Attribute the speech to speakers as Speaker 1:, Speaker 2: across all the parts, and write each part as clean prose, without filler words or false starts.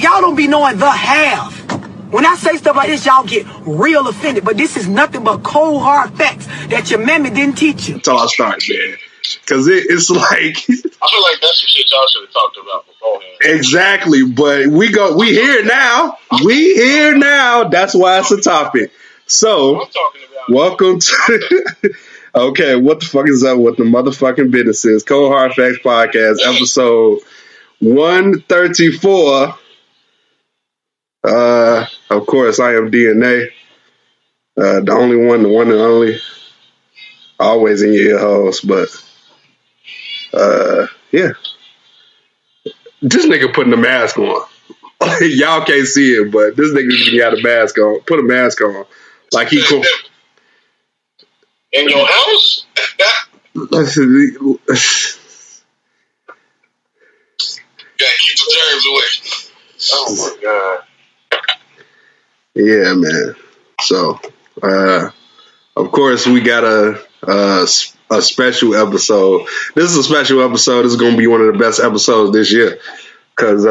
Speaker 1: y'all don't be knowing the half. When I say stuff like this, y'all get real offended. But this is nothing but cold, hard facts that your mammy didn't teach you.
Speaker 2: That's how I start, man. Because it's like...
Speaker 3: I feel like that's some shit y'all should have talked about beforehand.
Speaker 2: Exactly, but we here now. We here now. That's why it's a topic. So,
Speaker 3: I'm talking about
Speaker 2: welcome to... Okay, what the fuck is up with the motherfucking businesses? Cold Hard Facts Podcast, episode 134. Of course, I am DNA. The only one, the one and only. Always in your ear holes, but yeah. This nigga putting a mask on. Y'all can't see it, but this nigga got a mask on. Put a mask on. Like he cool.
Speaker 3: In your house?
Speaker 2: Gotta
Speaker 3: keep the germs away. Oh my god.
Speaker 2: Yeah, man. So, of course, we got a special episode. This is a special episode. This is going to be one of the best episodes this year because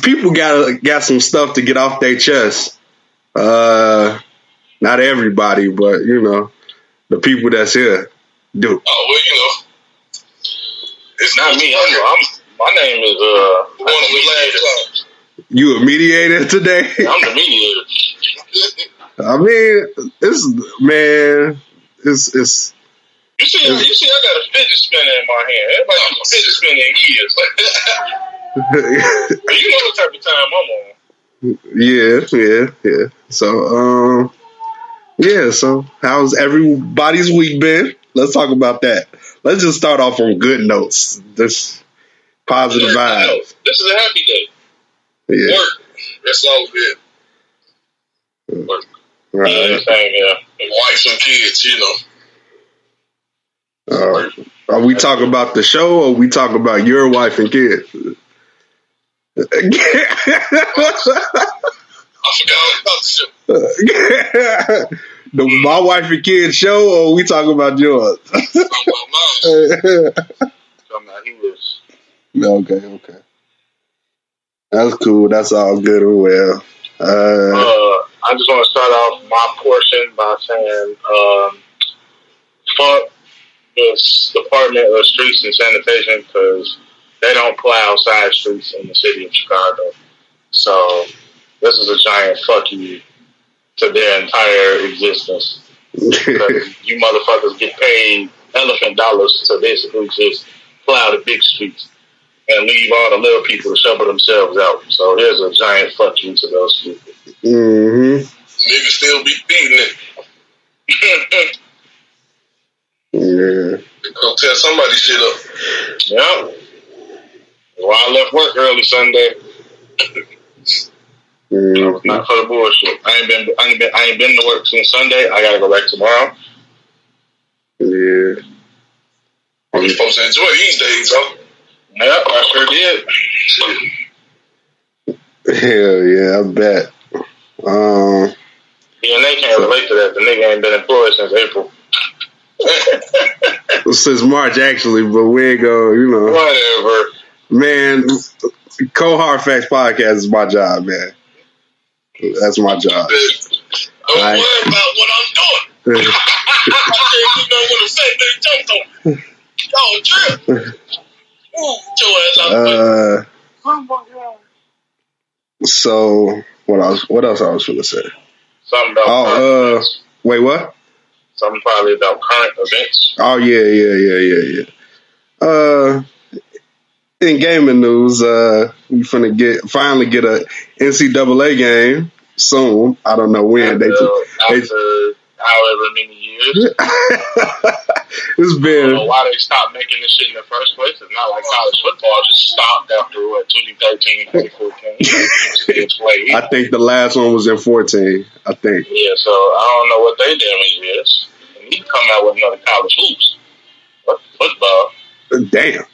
Speaker 2: people got some stuff to get off their chest. Not everybody, but you know, the people that's here do.
Speaker 3: Oh well, you know, it's not me. My name is one of the last.
Speaker 2: You a mediator today?
Speaker 3: I'm the mediator.
Speaker 2: I mean, it's.
Speaker 3: You see, I got a fidget spinner in my hand. Everybody got a fidget spinner in years. But you know what type of time I'm on.
Speaker 2: Yeah. So, how's everybody's week been? Let's talk about that. Let's just start off on good notes. This positive vibes.
Speaker 3: This is a happy day.
Speaker 2: Yeah.
Speaker 3: Work. That's all good. Work.
Speaker 2: Right.
Speaker 3: Yeah, same here. Wife and kids, you know.
Speaker 2: Are we talking about the show or are we talking about your wife and kids?
Speaker 3: I forgot about the show.
Speaker 2: My wife and kids show or are we talking about yours?
Speaker 3: Talking about mine. Talking about his.
Speaker 2: Okay. That's cool. That's all good and well.
Speaker 3: I just want to start off my portion by saying, fuck this Department of Streets and Sanitation because they don't plow side streets in the city of Chicago. So this is a giant fuck you to their entire existence. Because you motherfuckers get paid elephant dollars to basically just plow the big streets and leave all the little people to shovel themselves out. So here's a giant fuck you to those people.
Speaker 2: Mm-hmm.
Speaker 3: Niggas still be beating it.
Speaker 2: Yeah.
Speaker 3: Gonna tear somebody's shit up. Yeah. Well, I left work early Sunday. Not for the bullshit. I ain't been to work since Sunday. I gotta go back tomorrow.
Speaker 2: Yeah.
Speaker 3: You're supposed to enjoy these days, though. Yep, I sure did.
Speaker 2: Hell yeah, I bet.
Speaker 3: Yeah, and they can't relate to that. The nigga ain't been employed since April.
Speaker 2: Since March, actually, but we ain't go, you know.
Speaker 3: Whatever.
Speaker 2: Man, Cold Hard Facts Podcast is my job, man. That's my job.
Speaker 3: Don't worry about what I'm doing. I can't do nothing when the same thing jumped on me. Oh, trip. Ooh, your ass out
Speaker 2: So, what else I was going to say?
Speaker 3: Something about
Speaker 2: wait, what?
Speaker 3: Something probably about current events.
Speaker 2: Oh, yeah. In gaming news, we finally get a NCAA game soon. I don't know when.
Speaker 3: After however many years.
Speaker 2: It's been.
Speaker 3: I don't know why they stopped making this shit in the first place. It's not like college football just stopped after 2013, 2014.
Speaker 2: I think the last one was in 14. I think.
Speaker 3: Yeah, so I don't know what they damage is. And he come out with another college hoops. Football.
Speaker 2: Damn.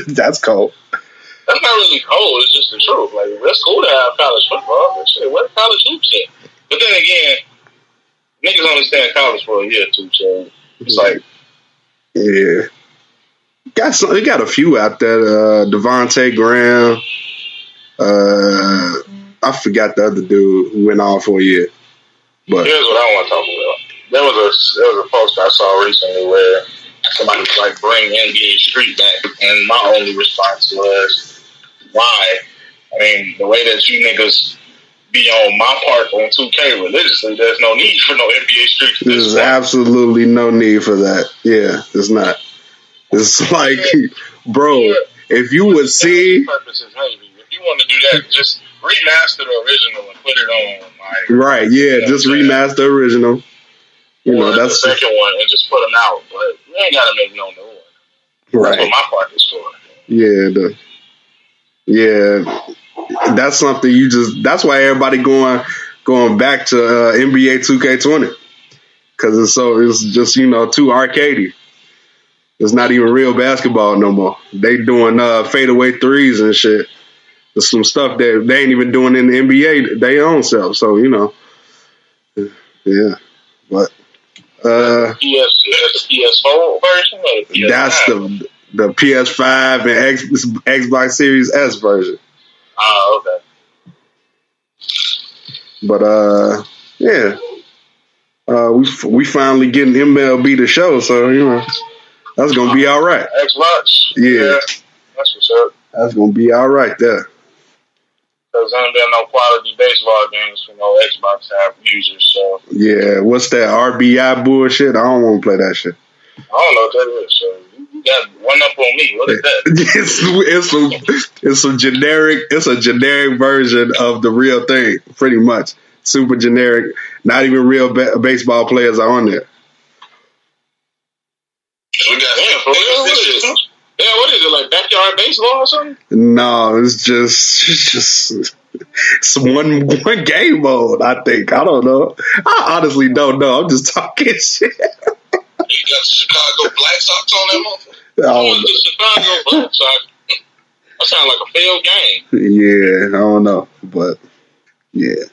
Speaker 2: That's cold.
Speaker 3: That's not really cold. It's just the truth. Like, it's cool to have college football. But shit, where the college hoops at? But then again, niggas only stay in college for a year or two, so it's like,
Speaker 2: yeah. They got a few out there. Devontae Graham. I forgot the other dude who went on for a year. But
Speaker 3: here's what I want to talk about. There was a post I saw recently where somebody was like, "Bring NBA Street back," and my only response was, "Why? I mean, the way that you niggas be on my part on 2K religiously, there's no need for no NBA Street."
Speaker 2: There's absolutely no need for that. Yeah, there's not. It's like, bro, if you would see,
Speaker 3: purposes, maybe if you want to do that, just remaster the original and put it on. Like,
Speaker 2: right? Yeah, just remaster the original. You know, that's
Speaker 3: the second one and just put them out. But you ain't gotta make no new one.
Speaker 2: Right.
Speaker 3: That's what my part is for.
Speaker 2: Yeah, that's something you just. That's why everybody going back to NBA 2K20 because it's just too arcadey. It's not even real basketball no more. They doing fadeaway threes and shit. There's some stuff that they ain't even doing in the NBA their own self. So yeah, but
Speaker 3: the PS4 version or the PS5?
Speaker 2: That's the PS5 and Xbox Series S version.
Speaker 3: Oh, okay.
Speaker 2: But yeah, we finally getting MLB to show, so that's gonna be all right.
Speaker 3: Xbox,
Speaker 2: yeah,
Speaker 3: that's what's up.
Speaker 2: That's gonna be all right there.
Speaker 3: Because there ain't been no quality baseball games for no Xbox app users. So
Speaker 2: yeah, what's that RBI bullshit? I don't want to play that shit.
Speaker 3: I don't know what that is. So you got one up on me. What is that?
Speaker 2: It's a generic version of the real thing, pretty much. Super generic. Not even real baseball players are on there.
Speaker 3: We got him. Yeah, what is it, like backyard baseball or something?
Speaker 2: No, it's just it's one game mode, I think. I don't know. I honestly don't know. I'm just talking shit.
Speaker 3: You got the Chicago Black Sox on that motherfucker? I want the Chicago Black Sox. That sounds like a failed game.
Speaker 2: Yeah, I don't know. But, yeah.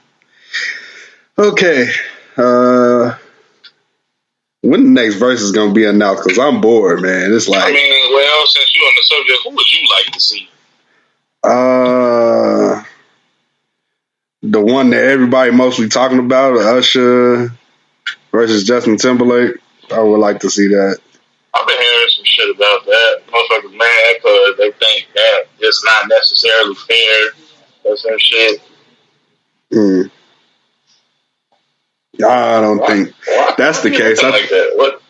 Speaker 2: Okay. When the next verse is going to be announced? Because I'm bored, man. It's like...
Speaker 3: I mean, well, since you're on the subject, who would you like to see?
Speaker 2: The one that everybody mostly talking about, Usher versus Justin Timberlake. I would like to see that.
Speaker 3: I've been hearing some shit about that. Motherfuckers mad because they think that it's not necessarily fair or some shit.
Speaker 2: I don't think that's the case.
Speaker 3: Like that? What?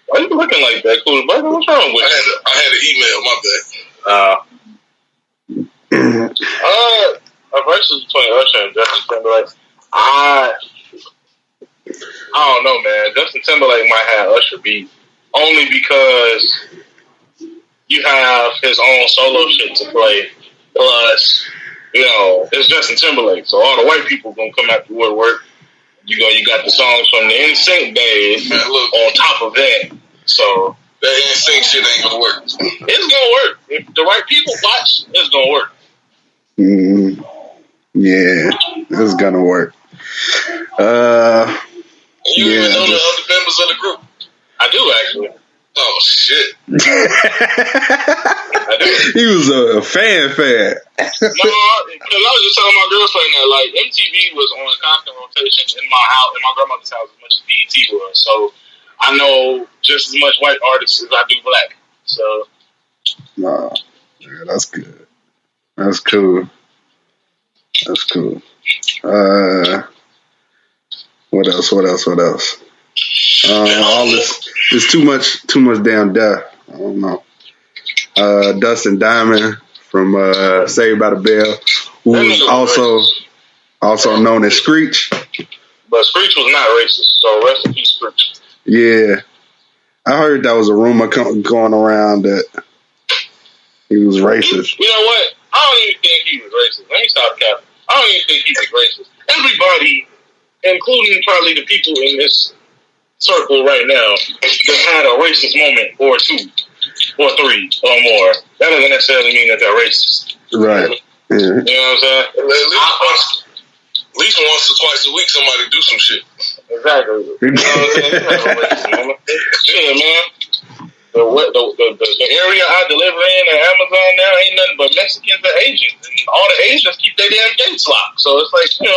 Speaker 3: Why are you looking like that, Kuda Buggin? What's wrong with you? I had an email. My bad. A versus between Usher and Justin Timberlake. I don't know, man. Justin Timberlake might have Usher beat only because you have his own solo shit to play. Plus, it's Justin Timberlake, so all the white people gonna come out the woodwork. You got the songs from the NSYNC days on top of that. So that NSYNC shit ain't gonna work. It's gonna work. If the right people watch, it's gonna work.
Speaker 2: Yeah, it's gonna work.
Speaker 3: You even know the other members of the group? I do, actually. Oh, shit. I do.
Speaker 2: He was a fan.
Speaker 3: No, because I was just telling my girlfriend that, like, MTV was on constant rotation in my house, in my grandmother's house, as much as BET was. So I know just as much white artists as I do black. So.
Speaker 2: Yeah, that's good. That's cool. What else? All this is too much damn death. I don't know. Dustin Diamond from Saved by the Bell, who was also known as Screech.
Speaker 3: But Screech was not racist, so rest in peace, Screech.
Speaker 2: Yeah. I heard that was a rumor going around that he was racist.
Speaker 3: You know what? I don't even think he was racist. Let me stop capping. I don't even think he was racist. Everybody, including probably the people in this circle right now, that had a racist moment or two or three or more. That doesn't necessarily mean that they're racist.
Speaker 2: Right. Yeah.
Speaker 3: You know what I'm saying? At least once or twice a week, somebody do some shit. Exactly. You know what I'm saying? Yeah, man. The area I deliver in at Amazon now ain't nothing but Mexicans and Asians, and all the Asians keep their damn gates locked. So it's like, you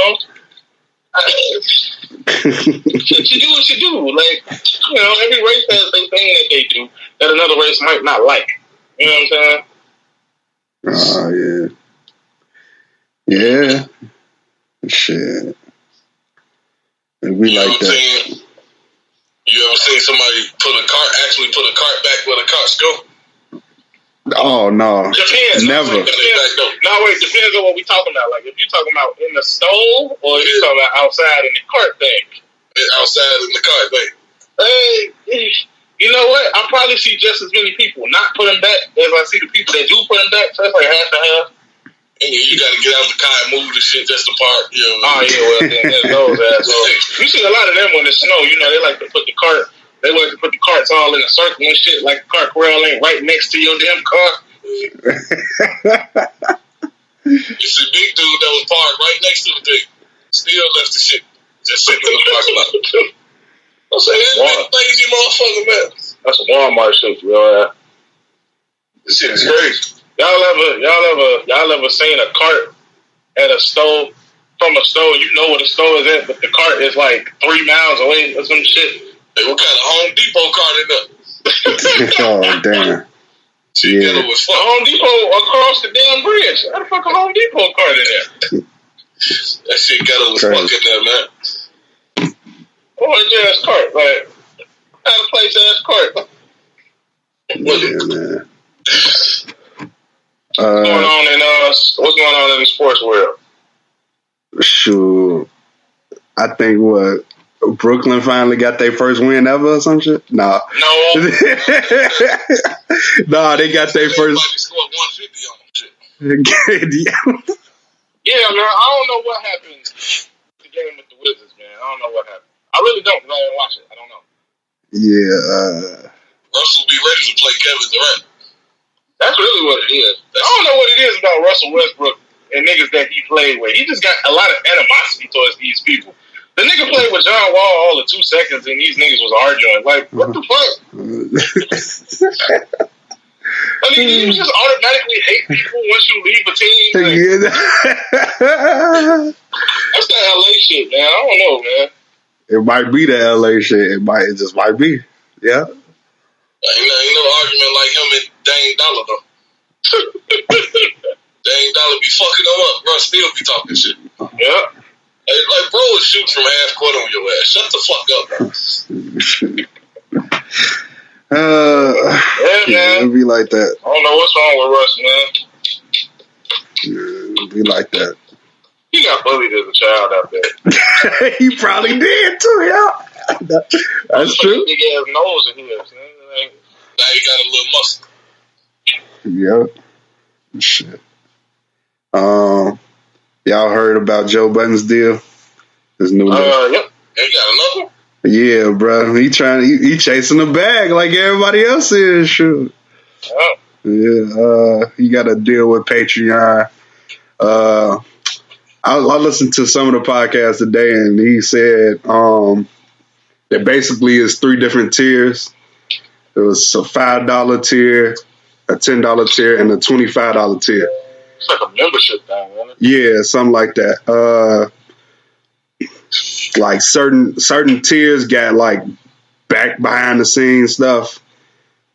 Speaker 3: do what you do. Like, every race has their thing that they do that another race might not like. You know what I'm saying?
Speaker 2: Oh yeah. Shit. And we like that.
Speaker 4: Saying? You ever seen somebody actually put a cart back where the carts go?
Speaker 2: Oh no.
Speaker 3: Depends.
Speaker 2: Never.
Speaker 3: Depends on what we talking about. Like if you're talking about in the stove or if you're talking about outside in the cart thing.
Speaker 4: Outside in the cart thing.
Speaker 3: Hey, you know what? I probably see just as many people not put them back as I see the people that do put them back. So that's like half and half.
Speaker 4: And you got to get out the car and move the shit just to park. You know.
Speaker 3: Oh yeah, well then there's those assholes. You see a lot of them when it snow. They like to put the cart. They like to put the carts all in a circle and shit, like the cart corral ain't right next to your damn car.
Speaker 4: It's a big dude that was parked right next to the thing. Still left the shit just sitting in the parking lot. I'm saying, that's lazy motherfucker, man.
Speaker 3: That's a Walmart shit, bro.
Speaker 4: This shit is crazy.
Speaker 3: Y'all ever seen a cart at a store from a store? You know where the store is at, but the cart is like 3 miles away or some shit.
Speaker 4: Hey, what kind of Home Depot cart is that?
Speaker 2: Oh damn.
Speaker 4: Yeah.
Speaker 3: Home Depot across the damn bridge. How the fuck a Home Depot cart in there?
Speaker 4: That shit ghetto was fucking there, man.
Speaker 3: Orange ass cart, like out of place ass cart.
Speaker 2: Yeah, man.
Speaker 3: What's going on in the sports world?
Speaker 2: Shoot, I think Brooklyn finally got their first win ever or some shit. Nah.
Speaker 3: No.
Speaker 2: Nah, they got their first.
Speaker 4: Everybody scored 150 on them shit.
Speaker 3: Yeah, man. I don't know what happened. The game with the Wizards, man. I don't know what happened. I really don't because I didn't watch it. I don't know.
Speaker 2: Yeah.
Speaker 4: Russell be ready to play Kevin Durant.
Speaker 3: That's really what it is. I don't know what it is about Russell Westbrook and niggas that he played with. He just got a lot of animosity towards these people. The nigga played with John Wall all of 2 seconds and these niggas was arguing. Like, what the fuck? I mean, you just automatically hate people once you leave a team. Like, that's the LA shit, man. I don't know, man.
Speaker 2: It might be the LA shit. It just might be. Yeah.
Speaker 4: Ain't no argument like him and Dame Dollar, though. Dame Dollar be fucking him up. Russ still be talking shit.
Speaker 3: Yeah.
Speaker 4: Hey, like, bro was shooting from half court on your ass. Shut the fuck up, bro.
Speaker 2: Yeah, it'd be like that.
Speaker 3: I don't know what's wrong with Russ, man.
Speaker 2: Yeah, it'd be like that.
Speaker 3: He got bullied as a child out there.
Speaker 2: He probably did too, yeah. That's true.
Speaker 3: Big ass nose in his.
Speaker 4: Now he got a little muscle.
Speaker 2: Yep. Shit. Y'all heard about Joe Budden's deal? His new
Speaker 3: Yep.
Speaker 4: He got another?
Speaker 2: Yeah, bro. He chasing the bag like everybody else is. Shoot.
Speaker 3: Oh.
Speaker 2: Yeah. He got a deal with Patreon. I listened to some of the podcasts today, and he said that basically it's 3 different tiers. There was a $5 tier, a $10 tier, and a $25 tier.
Speaker 3: It's like a membership thing, isn't it?
Speaker 2: Yeah, something like that. Like certain tiers got like back behind the scenes stuff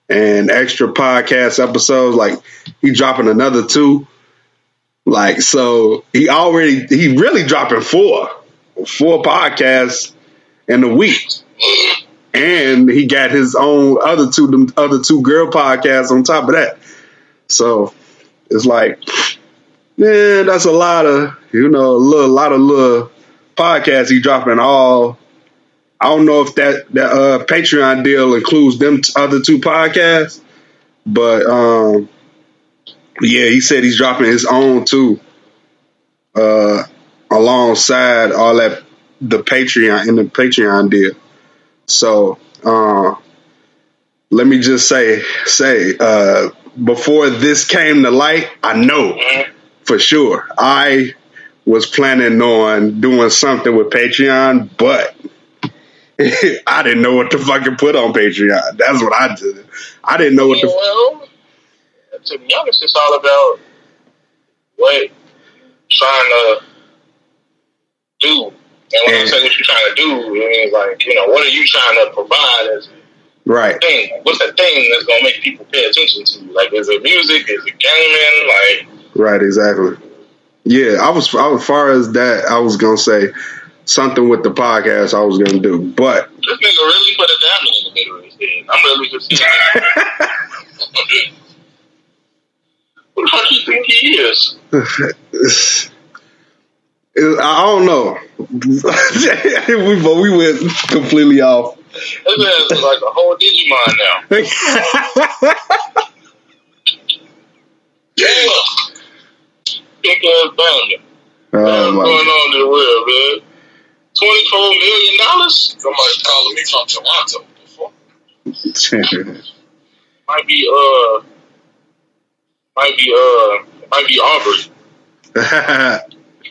Speaker 2: and extra podcast episodes. Like he dropping another 2. Like, so he really dropping 4 podcasts in a week. And he got his own other two girl podcasts on top of that. So it's like, man, that's a lot of, a lot of little podcasts he dropping all. I don't know if that Patreon deal includes them other 2 podcasts, but yeah, he said he's dropping his own too, alongside all that the Patreon deal. So let me just say, before this came to light, I know for sure I was planning on doing something with Patreon, but I didn't know what to fucking put on Patreon. That's what I did. I didn't know what to.
Speaker 3: Well, to be honest, it's all about what you're trying to do. And when I say what you're trying to do, it means like, what are you trying to provide as
Speaker 2: right
Speaker 3: thing? What's the thing that's gonna make people pay attention to you? Like, is it music? Is it gaming? Like,
Speaker 2: right, exactly. Yeah, I was far as that. I was gonna say something with the podcast. I was gonna do, but
Speaker 3: this nigga really put a diamond in the middle of his head. I'm really just saying. Who the fuck you think he is?
Speaker 2: I don't know. we went completely off.
Speaker 3: His ass is like a whole Digimon now. Damn. Big ass diamond. What's going on in the world, man? $24 million?
Speaker 4: Somebody calling me from Toronto before.
Speaker 3: Might be Aubrey.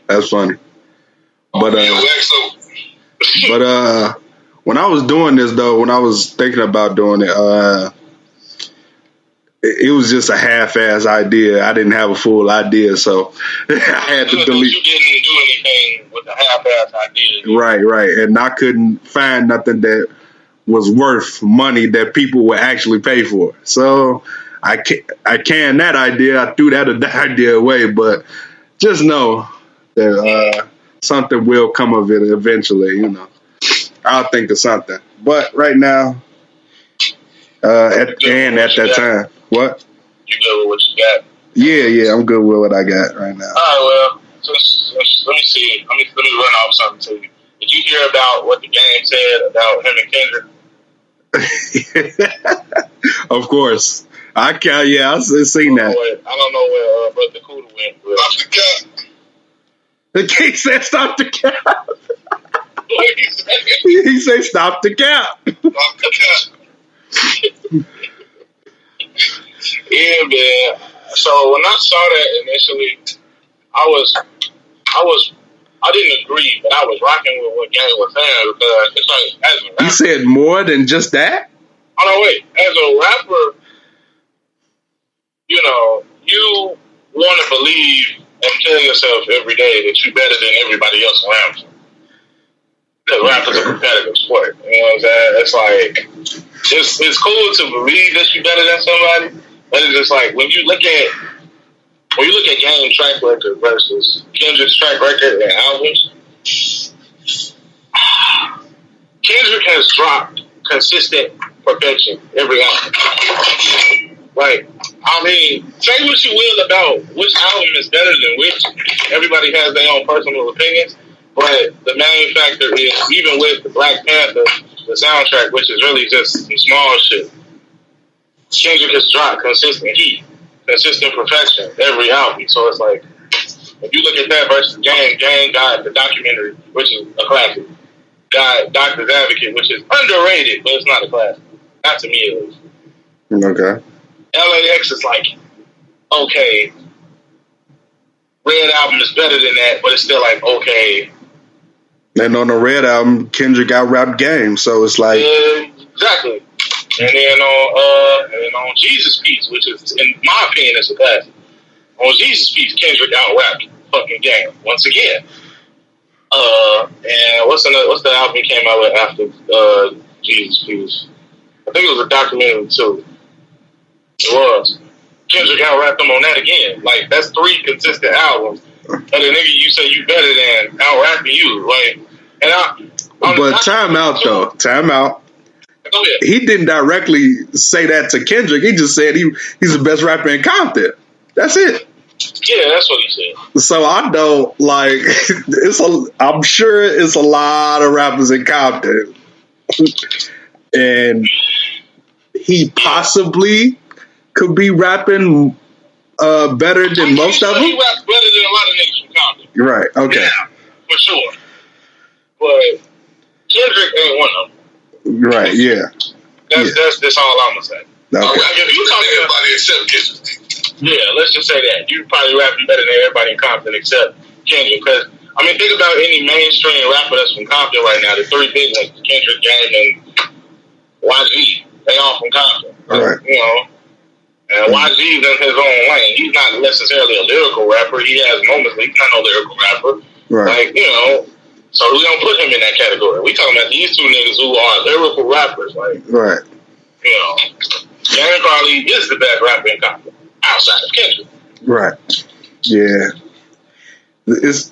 Speaker 2: That's funny. But when I was doing this though, when I was thinking about doing it, it was just a half-ass idea. I didn't have a full idea, so I had to delete.
Speaker 3: You didn't do anything with a half-ass idea.
Speaker 2: Right, and I couldn't find nothing that was worth money that people would actually pay for. So I canned that idea. I threw that idea away, but just know that something will come of it eventually. I'll think of something. But right now, at that time, what?
Speaker 3: You good with what you got?
Speaker 2: Yeah, I'm good with what I got right now.
Speaker 3: All right, well, let me see. Let me run off something to you. Did you hear about what the game said about him and Kendrick?
Speaker 2: Of course. I've seen that.
Speaker 3: I don't know where Brother Kuda went.
Speaker 4: Stop the cap.
Speaker 2: The king said stop the cap.
Speaker 3: What he said?
Speaker 2: He said stop the cap.
Speaker 4: Stop the cap.
Speaker 3: Yeah, man. So when I saw that initially, I didn't agree, but I was rocking with what Gang was saying because it's like, as a rapper,
Speaker 2: You said more than just that?
Speaker 3: Oh no, wait. As a rapper, you want to believe and tell yourself every day that you're better than everybody else around you. Because rap is a competitive sport. You know what I'm saying? It's like, it's cool to believe that you're better than somebody, but it's just like when you look at Game track record versus Kendrick's track record and albums, Kendrick has dropped consistent perfection every album. Like, I mean, say what you will about which album is better than which. Everybody has their own personal opinions. But the main factor is, even with the Black Panther, the soundtrack, which is really just some small shit, Kendrick has dropped consistent heat, consistent perfection every album. So it's like, if you look at that versus Gang got the documentary, which is a classic. Got Doctor's Advocate, which is underrated, but it's not a classic. Not to me, at least.
Speaker 2: Okay.
Speaker 3: LAX is like, okay, Red album is better than that, but it's still like, okay.
Speaker 2: And on the Red album, Kendrick out-rapped Game, so it's like...
Speaker 3: exactly. And then on Jesus Piece, which is, in my opinion, is a classic. On Jesus Piece, Kendrick out-rapped fucking Game, once again. And what's the album he came out with after Jesus Piece? I think it was a documentary, too. It was. Kendrick out-rapped him on that again. Like, that's 3 consistent albums. And the nigga you say you better than out-rapping you. Like,
Speaker 2: but time out, though. Time out.
Speaker 3: Go ahead.
Speaker 2: He didn't directly say that to Kendrick. He just said he's the best rapper in Compton. That's it.
Speaker 3: Yeah, that's what he said.
Speaker 2: So I know, like, I'm sure it's a lot of rappers in Compton. And he possibly could be rapping better than most of them.
Speaker 3: He raps better than a lot of niggas from Compton.
Speaker 2: Right, okay.
Speaker 3: Yeah, for sure. But Kendrick ain't one of them.
Speaker 2: Right, yeah.
Speaker 3: That's all I'm going to say.
Speaker 2: Okay.
Speaker 3: If you talk to
Speaker 4: everybody except Kendrick.
Speaker 3: Yeah, let's just say that. You probably rapping better than everybody in Compton except Kendrick. Because I mean, think about any mainstream rapper that's from Compton right now. The three big ones, Kendrick, Game, and YG. They all from Compton.
Speaker 2: Right.
Speaker 3: You know. And YG's in his own lane. He's not necessarily a lyrical rapper. He has moments, but he's not no lyrical rapper.
Speaker 2: Right.
Speaker 3: Like, you know, so we don't put him in that category. We talking about these two niggas who are lyrical rappers. Like,
Speaker 2: right.
Speaker 3: You know, Game probably is the best rapper in Compton outside of Kendrick.
Speaker 2: Right. Yeah. It's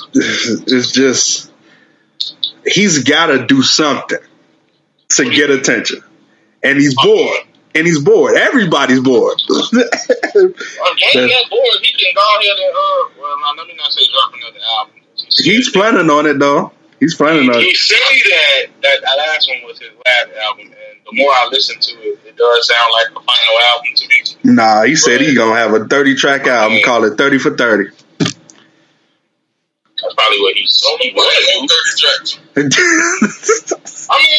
Speaker 2: just he's got to do something to get attention, and he's bored. Everybody's bored.
Speaker 3: Game not bored. He can go ahead and well, no, let me not say drop another album.
Speaker 2: He's planning on it though. He's planning on it.
Speaker 3: He said that last one was his last album, and the more I listen to it, it does sound like the final album to me.
Speaker 2: Nah, he said he's gonna have a 30-track album. Call it 30 for 30.
Speaker 3: That's probably what he's only
Speaker 4: 30 tracks.
Speaker 3: I mean,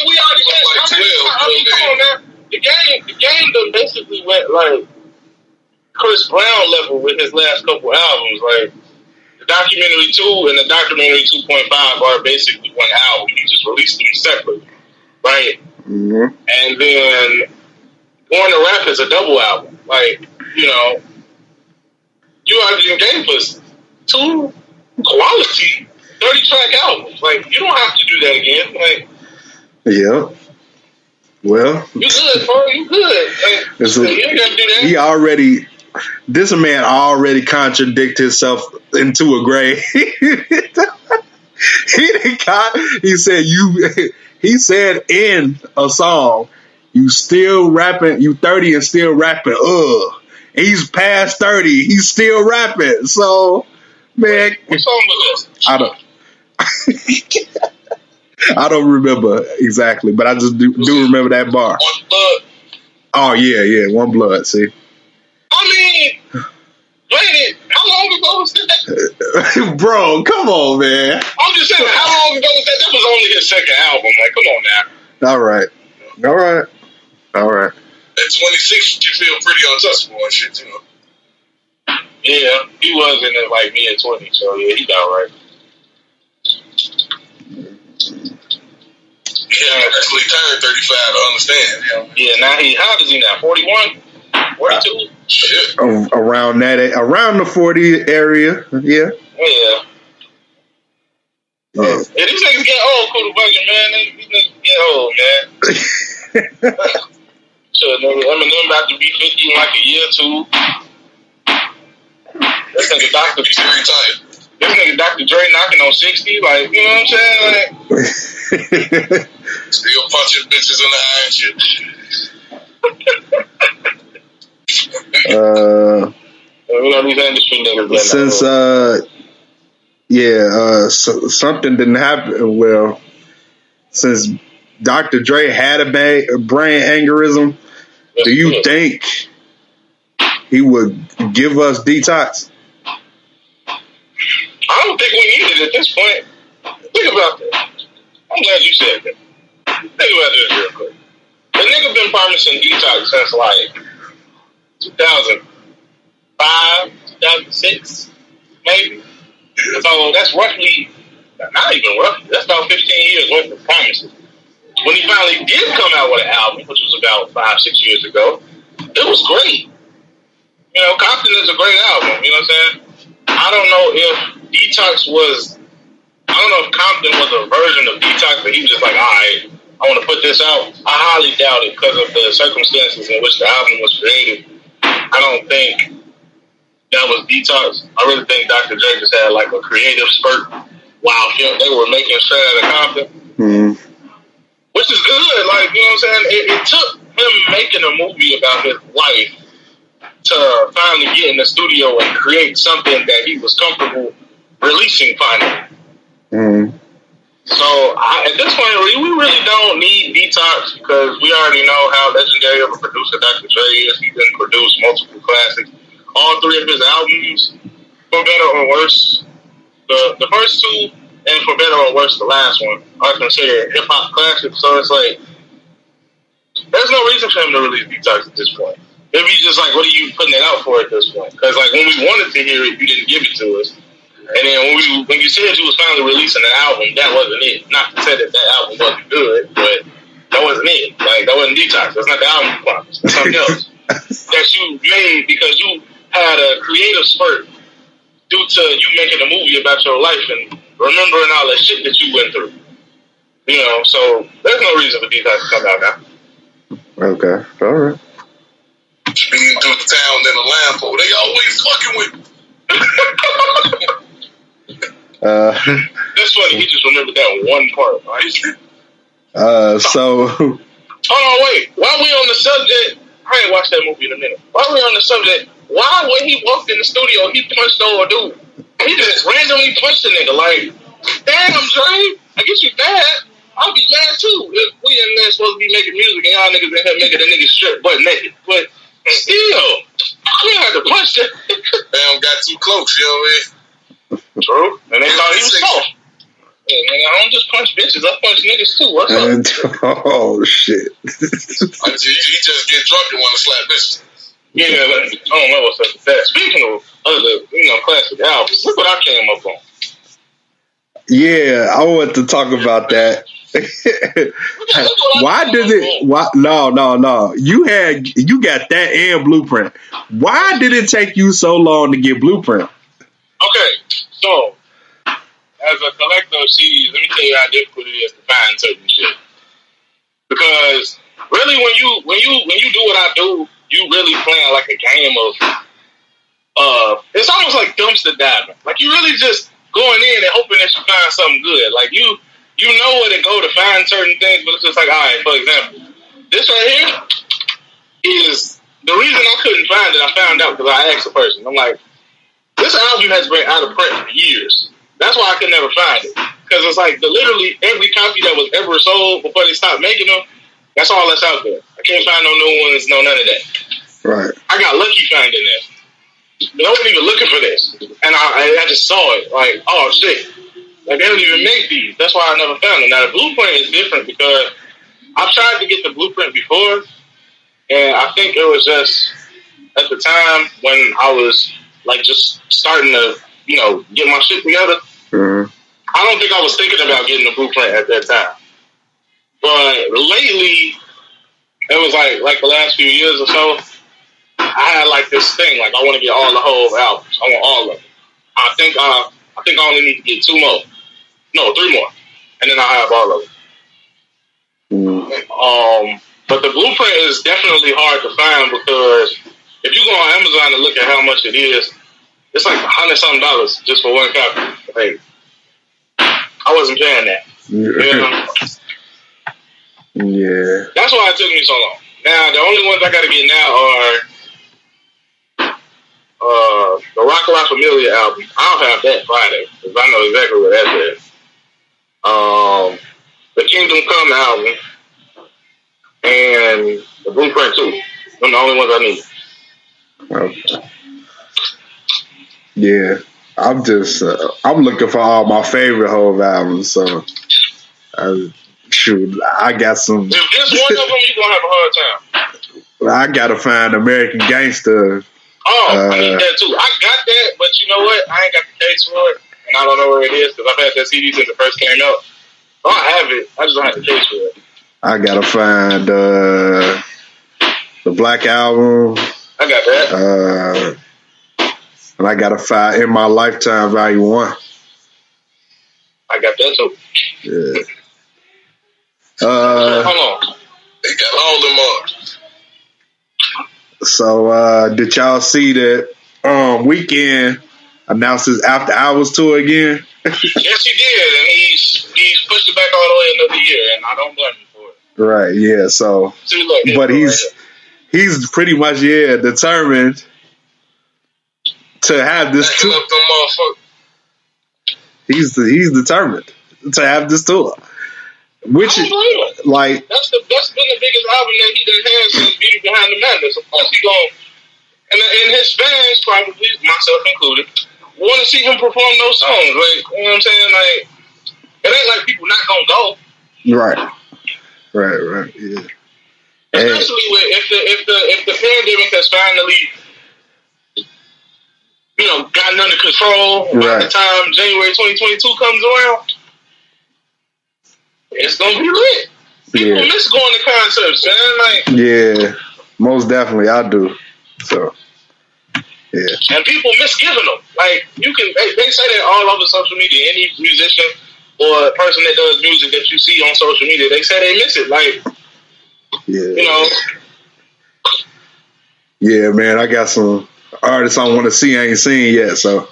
Speaker 3: we already went.
Speaker 4: Like 12.
Speaker 3: I mean, come on now. The game done basically went like Chris Brown level with his last couple albums. Like the Documentary 2 and the Documentary 2.5 are basically one album. He just released them separately, right?
Speaker 2: Mm-hmm.
Speaker 3: And then Born to Rap is a double album. Like, you know, you already gave us 2 quality 30-track albums. Like, you don't have to do that again. Like,
Speaker 2: yeah. Well,
Speaker 3: you good, bro. You good. Like, you ain't gotta do that.
Speaker 2: This man already contradicted himself into a grave. He said in a song, you still rapping, you 30 and still rapping, and he's past 30, he's still rapping. So, man,
Speaker 3: what song was this?
Speaker 2: I don't remember exactly, but I just do remember that bar.
Speaker 3: One Blood.
Speaker 2: Oh yeah, One Blood. See,
Speaker 3: I mean, granted, how long ago was that?
Speaker 2: bro, come on, man.
Speaker 3: I'm just saying, how long ago was that? That was only his second album. Like, come on now.
Speaker 2: All right.
Speaker 4: At 26, you feel pretty untouchable and shit, you know.
Speaker 3: Yeah, he was in it like me at 20, so yeah, he got right.
Speaker 4: Yeah, actually turned 35 to understand.
Speaker 3: Yeah, now how old is he now? 41? 42?
Speaker 4: Shit.
Speaker 2: Around the 40 area. Yeah.
Speaker 3: Yeah. Yeah, these niggas get old, Kuda Buggin, man. These niggas get old, man. Sure, nigga, Eminem about to be 50 in like a year or 2. This nigga Dr. Dre knocking on 60, like, you know what I'm saying? Like,
Speaker 4: still punching bitches in the eye and shit.
Speaker 3: we know these industry niggas.
Speaker 2: Since something didn't happen. Well, since Dr. Dre had a brain aneurysm, do you think he would give us Detox?
Speaker 3: I don't think we need it at this point. Think about that. I'm glad you said that. Think about this real quick. The nigga been promising Detox since like 2005, 2006, maybe. So that's roughly, not even roughly, that's about 15 years worth of promises. When he finally did come out with an album, which was about 5-6 years ago, it was great. You know, Compton is a great album, you know what I'm saying? I don't know if Detox was, I don't know if Compton was a version of Detox, but he was just like, all right, I want to put this out. I highly doubt it because of the circumstances in which the album was created. I don't think that was Detox. I really think Dr. Dre just had like a creative spurt while they were making straight out of Compton.
Speaker 2: Mm-hmm.
Speaker 3: Which is good, like, you know what I'm saying? It took him making a movie about his wife to finally get in the studio and create something that he was comfortable releasing finally.
Speaker 2: Mm-hmm.
Speaker 3: So at this point, we really don't need Detox because we already know how legendary of a producer Dr. Dre is. He done produced multiple classics. All 3 of his albums, for better or worse, the first 2, and for better or worse, the last one, are considered hip-hop classics. So it's like, there's no reason for him to release Detox at this point. If he's just like, what are you putting it out for at this point? Because like when we wanted to hear it, you didn't give it to us. And then when you said you was finally releasing an album, that wasn't it. Not to say that album wasn't good, but that wasn't it. Like, that wasn't Detox. That's not the album you promised. That's something else that you made because you had a creative spurt due to you making a movie about your life and remembering all that shit that you went through. You know, so there's no reason for Detox to come out now.
Speaker 2: Okay, all right.
Speaker 4: Speeding through the town in a Lambo, they always fucking with me.
Speaker 3: That's funny. He just remembered that one part. Right?
Speaker 2: So.
Speaker 3: Hold on, wait. While we on the subject, I ain't watched that movie in a minute. While we on the subject, why when he walked in the studio, he punched old dude? He just randomly punched the nigga. Like, damn, Dre, I guess you bad. I'll be mad too if we in there supposed to be making music and y'all niggas in here making a nigga strip butt naked. But still, you had to punch that.
Speaker 4: Damn, got too close, you know what I mean?
Speaker 3: True. And they thought he was soft. Yeah, man, I don't just punch bitches. I punch niggas too. What's up?
Speaker 2: Oh, shit.
Speaker 4: He just get drunk and want to slap bitches.
Speaker 3: Yeah, but I don't know what's up with that. Speaking of other, classic albums, look what I came up on.
Speaker 2: Yeah, I want to talk about that. Why did it? Why? No. You got that and Blueprint. Why did it take you so long to get Blueprint?
Speaker 3: Okay, so as a collector of CDs, let me tell you how difficult it is to find certain shit. Because really, when you do what I do, you really playing like a game of it's almost like dumpster diving. Like you really just going in and hoping that you find something good. Like you know where to go to find certain things, but it's just like, all right, for example, this right here is the reason I couldn't find it. I found out because I asked a person. I'm like, this album has been out of print for years. That's why I could never find it. Because it's like literally every copy that was ever sold before they stopped making them, that's all that's out there. I can't find no new ones, no none of that.
Speaker 2: Right. I
Speaker 3: got lucky finding this. But I wasn't even looking for this. And I just saw it. Like, oh, shit. Like, they don't even make these. That's why I never found them. Now, the Blueprint is different because I've tried to get the Blueprint before, and I think it was just at the time when I was, like, just starting to, get my shit together.
Speaker 2: Mm-hmm.
Speaker 3: I don't think I was thinking about getting the Blueprint at that time. But lately, it was like the last few years or so, I had like this thing, like I want to get all the whole albums. I want all of them. I think I only need to get 3 more, and then I'll have all of them. But the Blueprint is definitely hard to find because if you go on Amazon and look at how much it is, it's like $100-something just for one copy. Like, I wasn't paying that.
Speaker 2: Yeah.
Speaker 3: That's why it took me so long. Now the only ones I gotta get now are the Rock La Familia album. I'll have that Friday because I know exactly where that's at. The Kingdom Come album and the Blueprint 2. Those are the only ones I need.
Speaker 2: Okay. Yeah, I'm just I'm looking for all my favorite whole albums. So, shoot, I got some.
Speaker 3: If just one of them, you're gonna have a hard time.
Speaker 2: I gotta find American Gangster.
Speaker 3: Oh, I need that too. I got that, but you know what? I ain't got the case for it, and I don't know where it is because I've had that CD since it first came out. So I have it. I just don't have the case for it.
Speaker 2: I gotta find the Black Album.
Speaker 3: I got that.
Speaker 2: And I gotta find In My Lifetime Volume 1.
Speaker 3: I got that too.
Speaker 2: Yeah.
Speaker 3: Hold on.
Speaker 4: They got all them up.
Speaker 2: So did y'all see that Weeknd announced his After Hours tour again?
Speaker 3: Yes, he did, and he's pushed it back all the way another year, and I don't blame him for it.
Speaker 2: Right, yeah. So, but he's pretty much determined to have this tour. He's determined to have this tour. Which like
Speaker 3: that's been the biggest album that he done had since Beauty Behind the Madness. Of course he gon' and his fans, probably myself included, want to see him perform those songs. Like, you know what I'm saying? Like, it ain't like people not gonna go.
Speaker 2: Right, yeah.
Speaker 3: Especially if the pandemic has finally gotten under control. By the time January 2022 comes around, it's gonna be lit. People miss going to concerts, man. Like,
Speaker 2: yeah, most definitely, I do. So, yeah.
Speaker 3: And people miss giving them. Like, they say that all over social media. Any musician or person that does music that you see on social media, they say they miss it. Like,
Speaker 2: Yeah, man, I got some artists I want to see I ain't seen yet, so.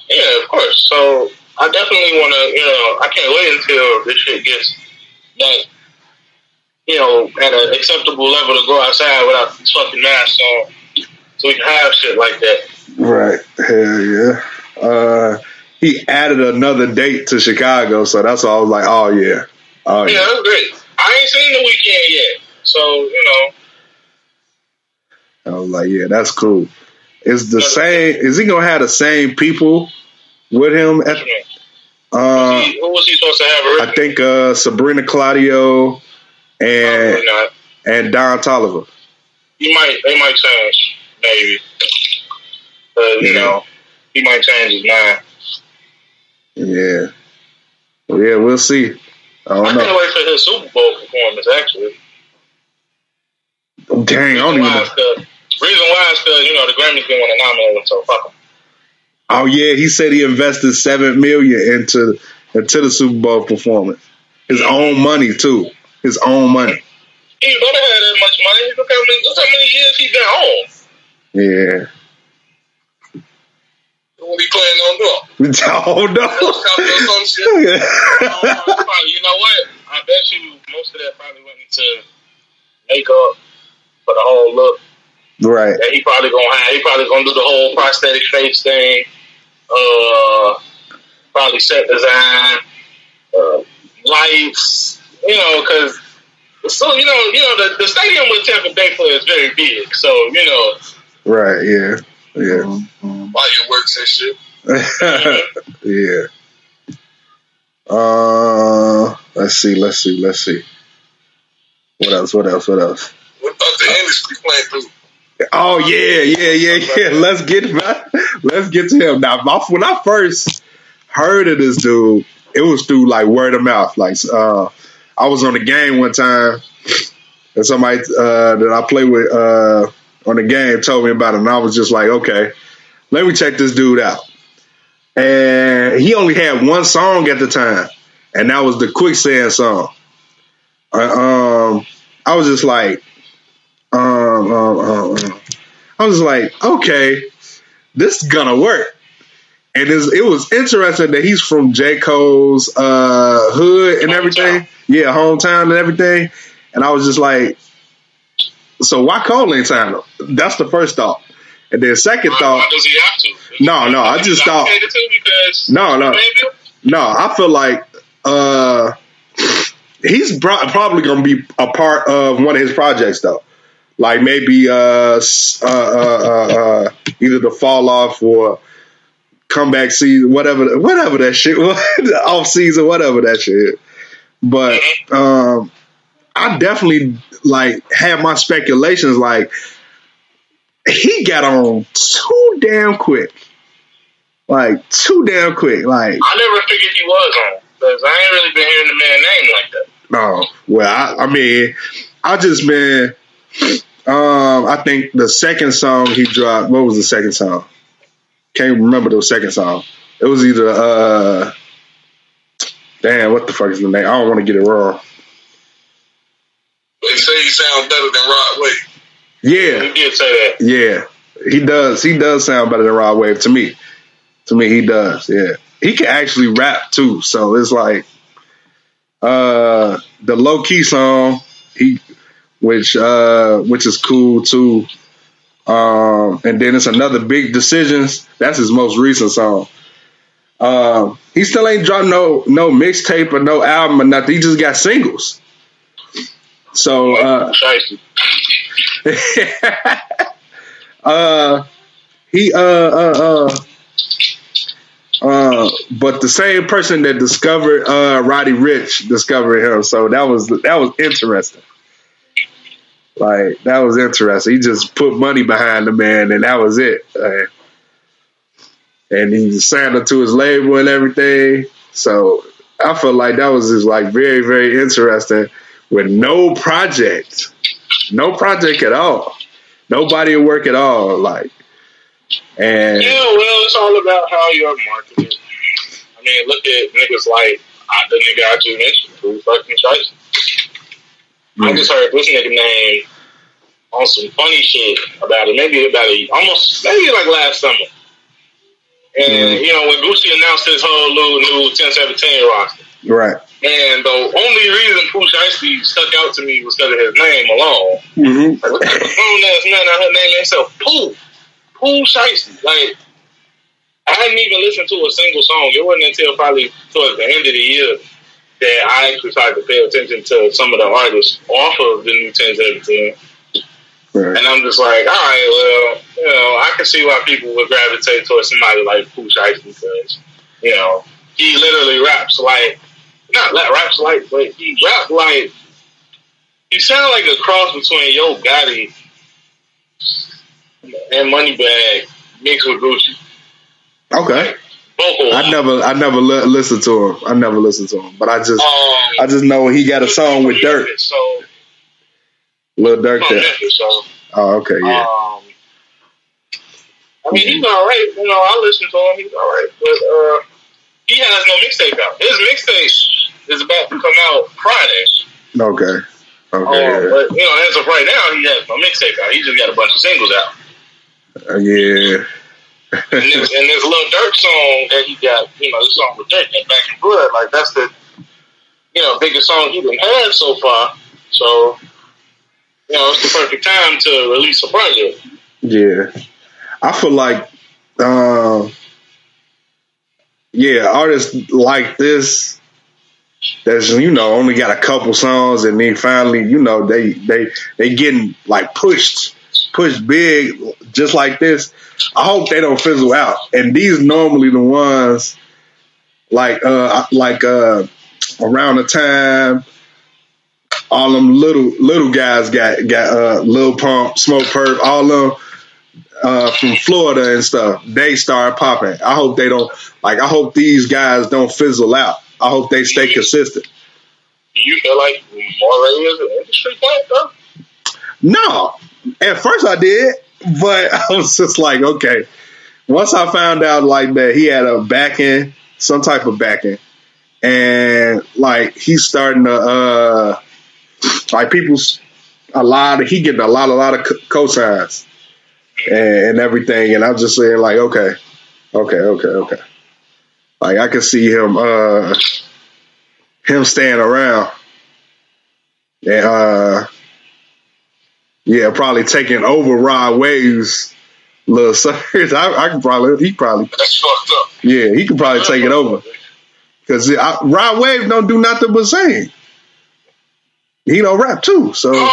Speaker 3: Yeah, of course. So, I definitely want to, I can't wait until this shit gets back, at an acceptable level to go outside without these fucking masks on. So we can have shit like that.
Speaker 2: Right. Hell yeah. He added another date to Chicago, so that's why I was like, oh yeah. Oh
Speaker 3: yeah, that's great. I ain't seen the weekend yet. So,
Speaker 2: I was like, yeah, that's cool. Is the same is he gonna have the same people with him at
Speaker 3: who was he supposed to have originally?
Speaker 2: I think Sabrina Claudio and Don Toliver.
Speaker 3: They might change. Maybe. He might change his mind.
Speaker 2: Yeah. Well, yeah, we'll see. I don't know.
Speaker 3: Can't wait for his Super Bowl performance, actually.
Speaker 2: Dang, I don't even know.
Speaker 3: Reason why is because, the Grammys didn't want to nominate him, so fuck him.
Speaker 2: Oh, yeah, he said he invested $7 million into the Super Bowl performance. His own money, too. His own money.
Speaker 3: He ain't gonna have that much money. Look how many years he been home.
Speaker 2: Yeah.
Speaker 4: What he planning on doing?
Speaker 2: Oh, no.
Speaker 3: You know what? I bet you most of that probably went into makeup for the whole look.
Speaker 2: Right.
Speaker 3: That he probably gonna have. He probably gonna do the whole prosthetic face thing. Probably set design, lights. Because the stadium with Tampa Bay for is very big. So
Speaker 2: Right. Yeah. Yeah.
Speaker 4: Fireworks and shit.
Speaker 2: Yeah. Let's see. What else?
Speaker 4: What about the industry playing through?
Speaker 2: Oh yeah. Let's get to him now. When I first heard of this dude, it was through like word of mouth. Like I was on the game one time, and somebody that I play with on the game told me about it, and I was just like, okay, let me check this dude out. And he only had one song at the time, and that was the Quicksand song. I was just like, okay, this is gonna work. And it was interesting that he's from J. Cole's hood and everything. Yeah, hometown and everything. And I was just like, so why Cole ain't signed him? That's the first thought. And then second thought,
Speaker 3: why does he have to?
Speaker 2: No, I just thought. No. I feel like he's probably going to be a part of one of his projects, though. Like maybe either the fall off or comeback season, whatever that shit was, off season, whatever that shit is. But I definitely had my speculations he got on too damn quick. Like, I never
Speaker 3: figured he was on, because I ain't really been hearing the man's name like that.
Speaker 2: No. Well, I just been, I think the second song he dropped, what was the second song? Can't remember the second song. It was either, damn, what the fuck is the name? I don't want to get it wrong.
Speaker 4: They say he sounds better than Rod Wave.
Speaker 2: Yeah.
Speaker 3: He did say that.
Speaker 2: Yeah. He does sound better than Rod Wave to me. To me, he does, yeah. He can actually rap too, so it's like the Low Key song, which is cool too. And then it's another Big Decisions. That's his most recent song. He still ain't dropped no mixtape or no album or nothing. He just got singles. So but the same person that discovered Roddy Ricch discovered him. So that was interesting. That was interesting. He just put money behind the man, and that was it. and he signed up to his label and everything. So I felt like that was just like very, very interesting with no project at all, nobody at work at all, like. And
Speaker 3: yeah, well, it's all about how you're marketed. I mean, look at niggas like the nigga I just mentioned, who fucking Shiesty. I just heard this nigga name on some funny shit about it, maybe like last summer. And, you know, when Gucci announced his whole new 1017 roster.
Speaker 2: Right.
Speaker 3: And the only reason Pooh Shiesty stuck out to me was because of his name alone.
Speaker 2: Mm-hmm.
Speaker 3: Like, what type of grown-ass man out here naming himself Pooh Shiesty? Like, I hadn't even listened to a single song. It wasn't until probably towards the end of the year that I actually started to pay attention to some of the artists off of the new 1017. Right. And I'm just like, all right, well, you know, I can see why people would gravitate towards somebody like Pooh Shiesty because, you know, he literally raps like, but he rap like, he sound like a cross between Yo Gotti and Moneybagg mixed with Gucci.
Speaker 2: Okay.
Speaker 3: Vocal.
Speaker 2: I never listened to him. I never listened to him, but I just know he got a song with Dirk.
Speaker 3: Memphis, so
Speaker 2: Lil Durk there.
Speaker 3: Memphis, so.
Speaker 2: Oh, okay, yeah.
Speaker 3: I mean, he's all right. You know, I listen to him. He's all right, but he has no mixtape out. His mixtape is about to come out Friday.
Speaker 2: Okay. Yeah.
Speaker 3: But you know, as of right now, he has no mixtape out. He just got a bunch of singles out.
Speaker 2: Yeah.
Speaker 3: and this Lil Durk song that he got, you know, this song with Durk, that Back in Blood, like that's the, you know, biggest song he done had so far. So, you know, it's the perfect time to release a project.
Speaker 2: Yeah. I feel like, artists like this that's, you know, only got a couple songs and then finally, you know, they getting like pushed big just like this. I hope they don't fizzle out. And these normally the ones like around the time all them little guys got Lil Pump, Smoke Perp, all them from Florida and stuff. They start popping. I hope they don't. Like, I hope these guys don't fizzle out. I hope they stay consistent.
Speaker 3: Do you feel like Moray is an industry plant, though?
Speaker 2: No. At first I did, but I was just like, okay. Once I found out like that he had a backing, some type of backing, and like he's starting to like he getting a lot of cosigns and everything, and I'm just saying like, okay. Like I can see him staying around and probably taking over Rod Wave's little service. He probably.
Speaker 3: That's fucked up.
Speaker 2: Yeah, he could probably take it over because Rod Wave don't do nothing but sing. He don't rap too, so.
Speaker 4: Oh, no, man,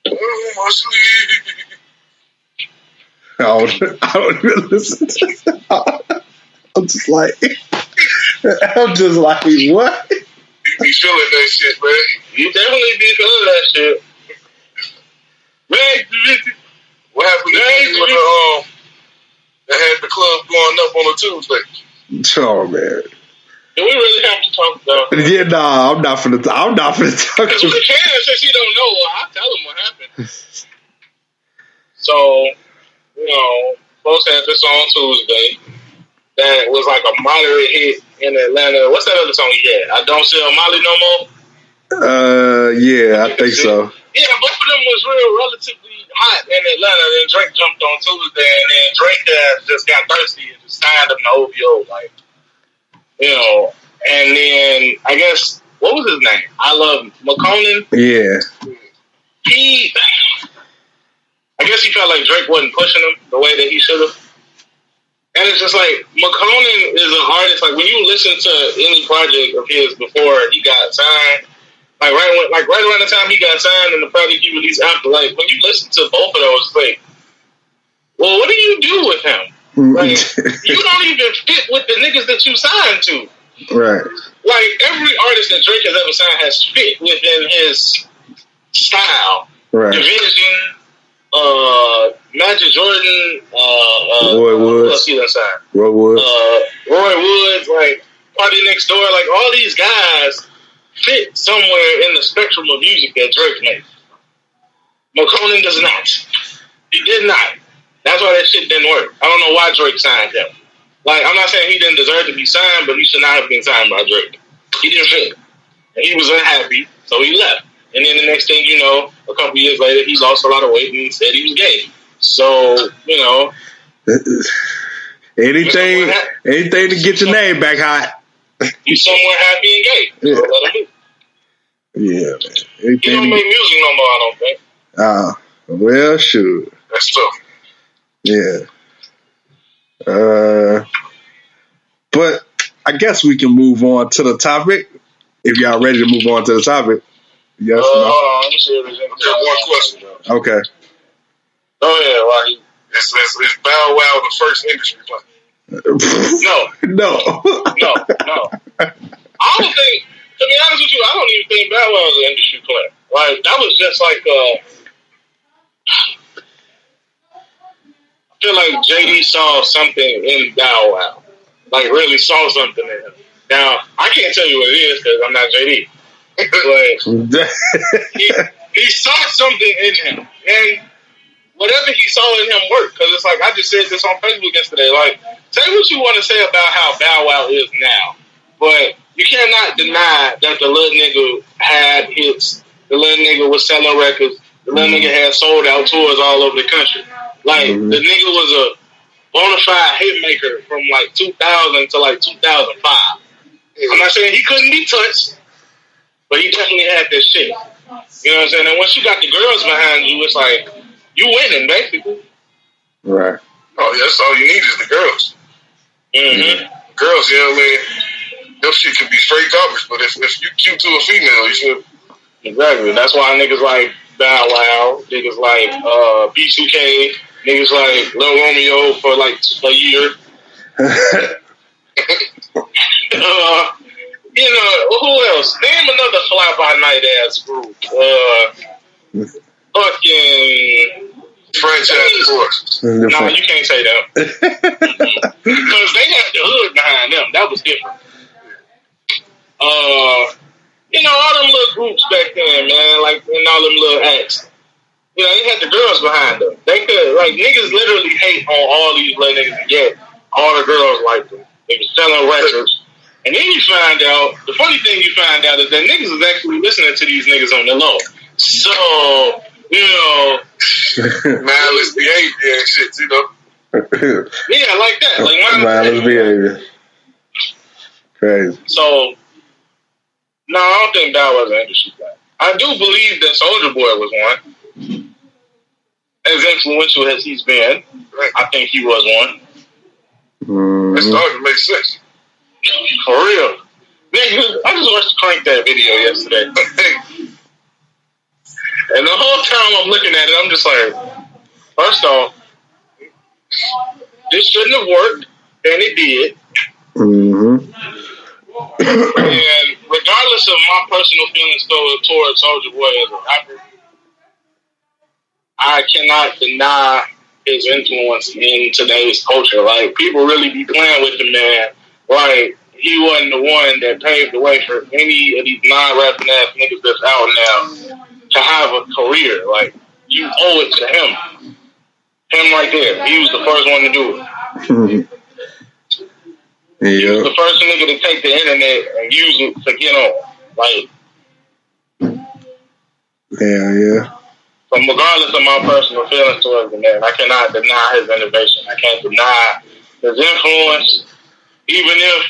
Speaker 4: oh, my sleep.
Speaker 2: I don't even listen to that. I'm just like, what?
Speaker 4: You be feeling that shit, man.
Speaker 3: You definitely be feeling that shit.
Speaker 4: Man, what happened to when they had the club going up on a Tuesday?
Speaker 2: Oh man.
Speaker 3: Do we really have to talk about that?
Speaker 2: Yeah, nah, I'm not for the talk.
Speaker 3: Because we can, since you don't know, I'll tell them what happened. So, you know, folks had this on Tuesday that was like a moderate hit in Atlanta. What's that other song he had? I Don't Sell Molly No More?
Speaker 2: Yeah, I think so.
Speaker 3: Yeah, both of them was relatively hot in Atlanta. Then Drake jumped on Tuesday, and then Drake just got thirsty and just signed him to OVO, like, you know. And then I guess what was his name? I Love McConan.
Speaker 2: Yeah.
Speaker 3: I guess he felt like Drake wasn't pushing him the way that he should have. And it's just like, McConan is an artist, like when you listen to any project of his before he got signed, like right around the time he got signed and the project he released after, like when you listen to both of those, it's like, well, what do you do with him? Like, you don't even fit with the niggas that you signed to.
Speaker 2: Right.
Speaker 3: Like, every artist that Drake has ever signed has fit within his style. Right. Division, Magic Jordan,
Speaker 2: Roy Woods.
Speaker 3: let's see that side.
Speaker 2: Roy Woods.
Speaker 3: Roy Woods, like Party Next Door, like all these guys fit somewhere in the spectrum of music that Drake made. McConan does not. He did not. That's why that shit didn't work. I don't know why Drake signed him. Like, I'm not saying he didn't deserve to be signed, but he should not have been signed by Drake. He didn't fit. And he was unhappy, so he left. And then the next thing you know, a couple years later, he lost a lot of weight and he said he was gay. So, you know.
Speaker 2: Anything to get your name back hot.
Speaker 3: He's somewhere happy and gay. So
Speaker 2: Yeah.
Speaker 3: let him be.
Speaker 2: Yeah, man.
Speaker 3: He don't make music no more, I don't think.
Speaker 2: Well, shoot.
Speaker 4: That's tough.
Speaker 2: Yeah. But I guess we can move on to the topic. If y'all ready to move on to the topic. Yes.
Speaker 3: Hold on, let me see if there's
Speaker 4: I got one question.
Speaker 2: No? Okay.
Speaker 3: Oh, yeah, like,
Speaker 4: Is Bow Wow the first industry plant?
Speaker 3: no.
Speaker 2: No.
Speaker 3: I don't think, to be honest with you, I don't even think Bow Wow was an industry player. Like, that was just like, I feel like JD saw something in Bow Wow. Like, really saw something in him. Now, I can't tell you what it is because I'm not JD. But he saw something in him. And whatever he saw in him worked. Because it's like, I just said this on Facebook yesterday. Like, say what you want to say about how Bow Wow is now. But you cannot deny that the little nigga had hits. The little nigga was selling records. The little nigga had sold out tours all over the country. Like, the nigga was a bona fide hit maker from like 2000 to like 2005. I'm not saying he couldn't be touched, but he definitely had that shit. You know what I'm saying? And once you got the girls behind you, it's like, you winning, basically.
Speaker 2: Right.
Speaker 4: Oh, yeah, that's all you need is the girls.
Speaker 3: Mm-hmm.
Speaker 4: Girls, you know what I mean? Them shit could be straight garbage, but if you cute to a female, you should.
Speaker 3: Exactly. That's why niggas like Bow Wow, niggas like B2K, niggas like Lil Romeo for like a year. You know, who else? Name another fly-by-night ass group. Fucking
Speaker 4: Franchise Force.
Speaker 3: No, you can't say that. Because they had the hood behind them. That was different. You know, all them little groups back then, man, like, and all them little acts. You know, they had the girls behind them. They could, like, niggas literally hate on all these little niggas, and yet all the girls liked them. They was selling records. And then you find out, the funny thing you find out is that niggas is actually listening to these niggas on the low. So, you know.
Speaker 4: Mindless behavior and shit, you know.
Speaker 3: Yeah, like that. Like
Speaker 2: mindless behavior. Crazy.
Speaker 3: So, no, I don't think that was an industry guy. I do believe that Soulja Boy was one. As influential as he's been, I think he was one.
Speaker 4: It's starting to make sense.
Speaker 3: For real. Nigga, I just watched Crank that video yesterday. And the whole time I'm looking at it, I'm just like, first off, this shouldn't have worked, and it did. And regardless of my personal feelings towards Soulja Boy as a rapper, I cannot deny his influence in today's culture. Like, people really be playing with the man. Like, he wasn't the one that paved the way for any of these non-rapping ass niggas that's out now to have a career. Like, you owe it to him. Him right there. He was the first one to do it. He was the first nigga to take the internet and use it to get on. Like,
Speaker 2: yeah.
Speaker 3: So regardless of my personal feelings towards the man, I cannot deny his innovation. I can't deny his influence. Even if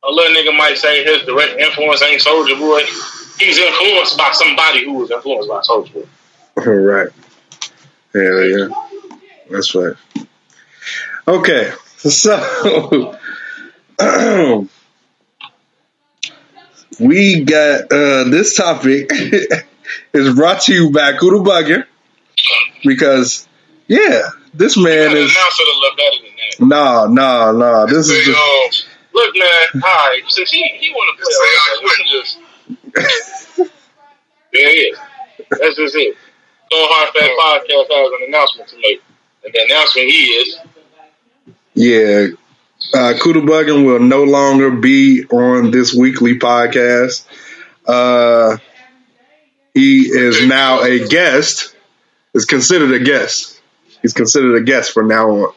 Speaker 3: a little nigga might say his direct influence ain't Soulja Boy, he's influenced by somebody who was influenced by Soulja Boy.
Speaker 2: Right. Yeah. That's right. Okay. So we got this topic is brought to you by Kuda Buggin, because this man is
Speaker 3: announce it a little better than that.
Speaker 2: No. This is just,
Speaker 3: look, man. All right, since he want to play, we can just yeah. That's just it. Joe Hard Fat Podcast has an announcement to make. And the announcement is...
Speaker 2: Yeah. Kuda Buggin will no longer be on this weekly podcast. He is now a guest. Is considered a guest. He's considered a guest from now on.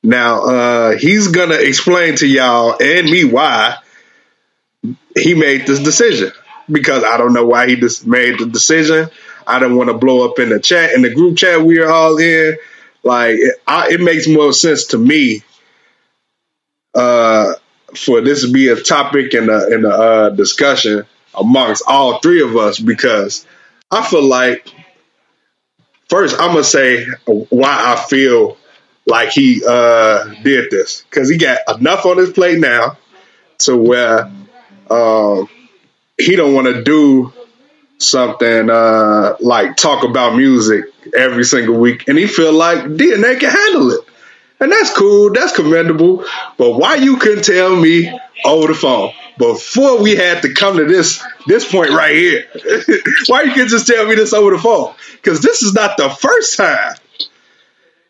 Speaker 2: Now, he's going to explain to y'all and me why he made this decision. Because I don't know why he just made the decision. I don't want to blow up in the chat. In the group chat we are all in, like, it makes more sense to me for this to be a topic in a discussion amongst all three of us, because I feel like, first, I'm going to say why I feel like he did this. Because he got enough on his plate now to where he don't want to do something like talk about music every single week. And he feel like DNA can handle it. And that's cool. That's commendable. But why you couldn't tell me over the phone before we had to come to this point right here? Why you couldn't just tell me this over the phone? Because this is not the first time.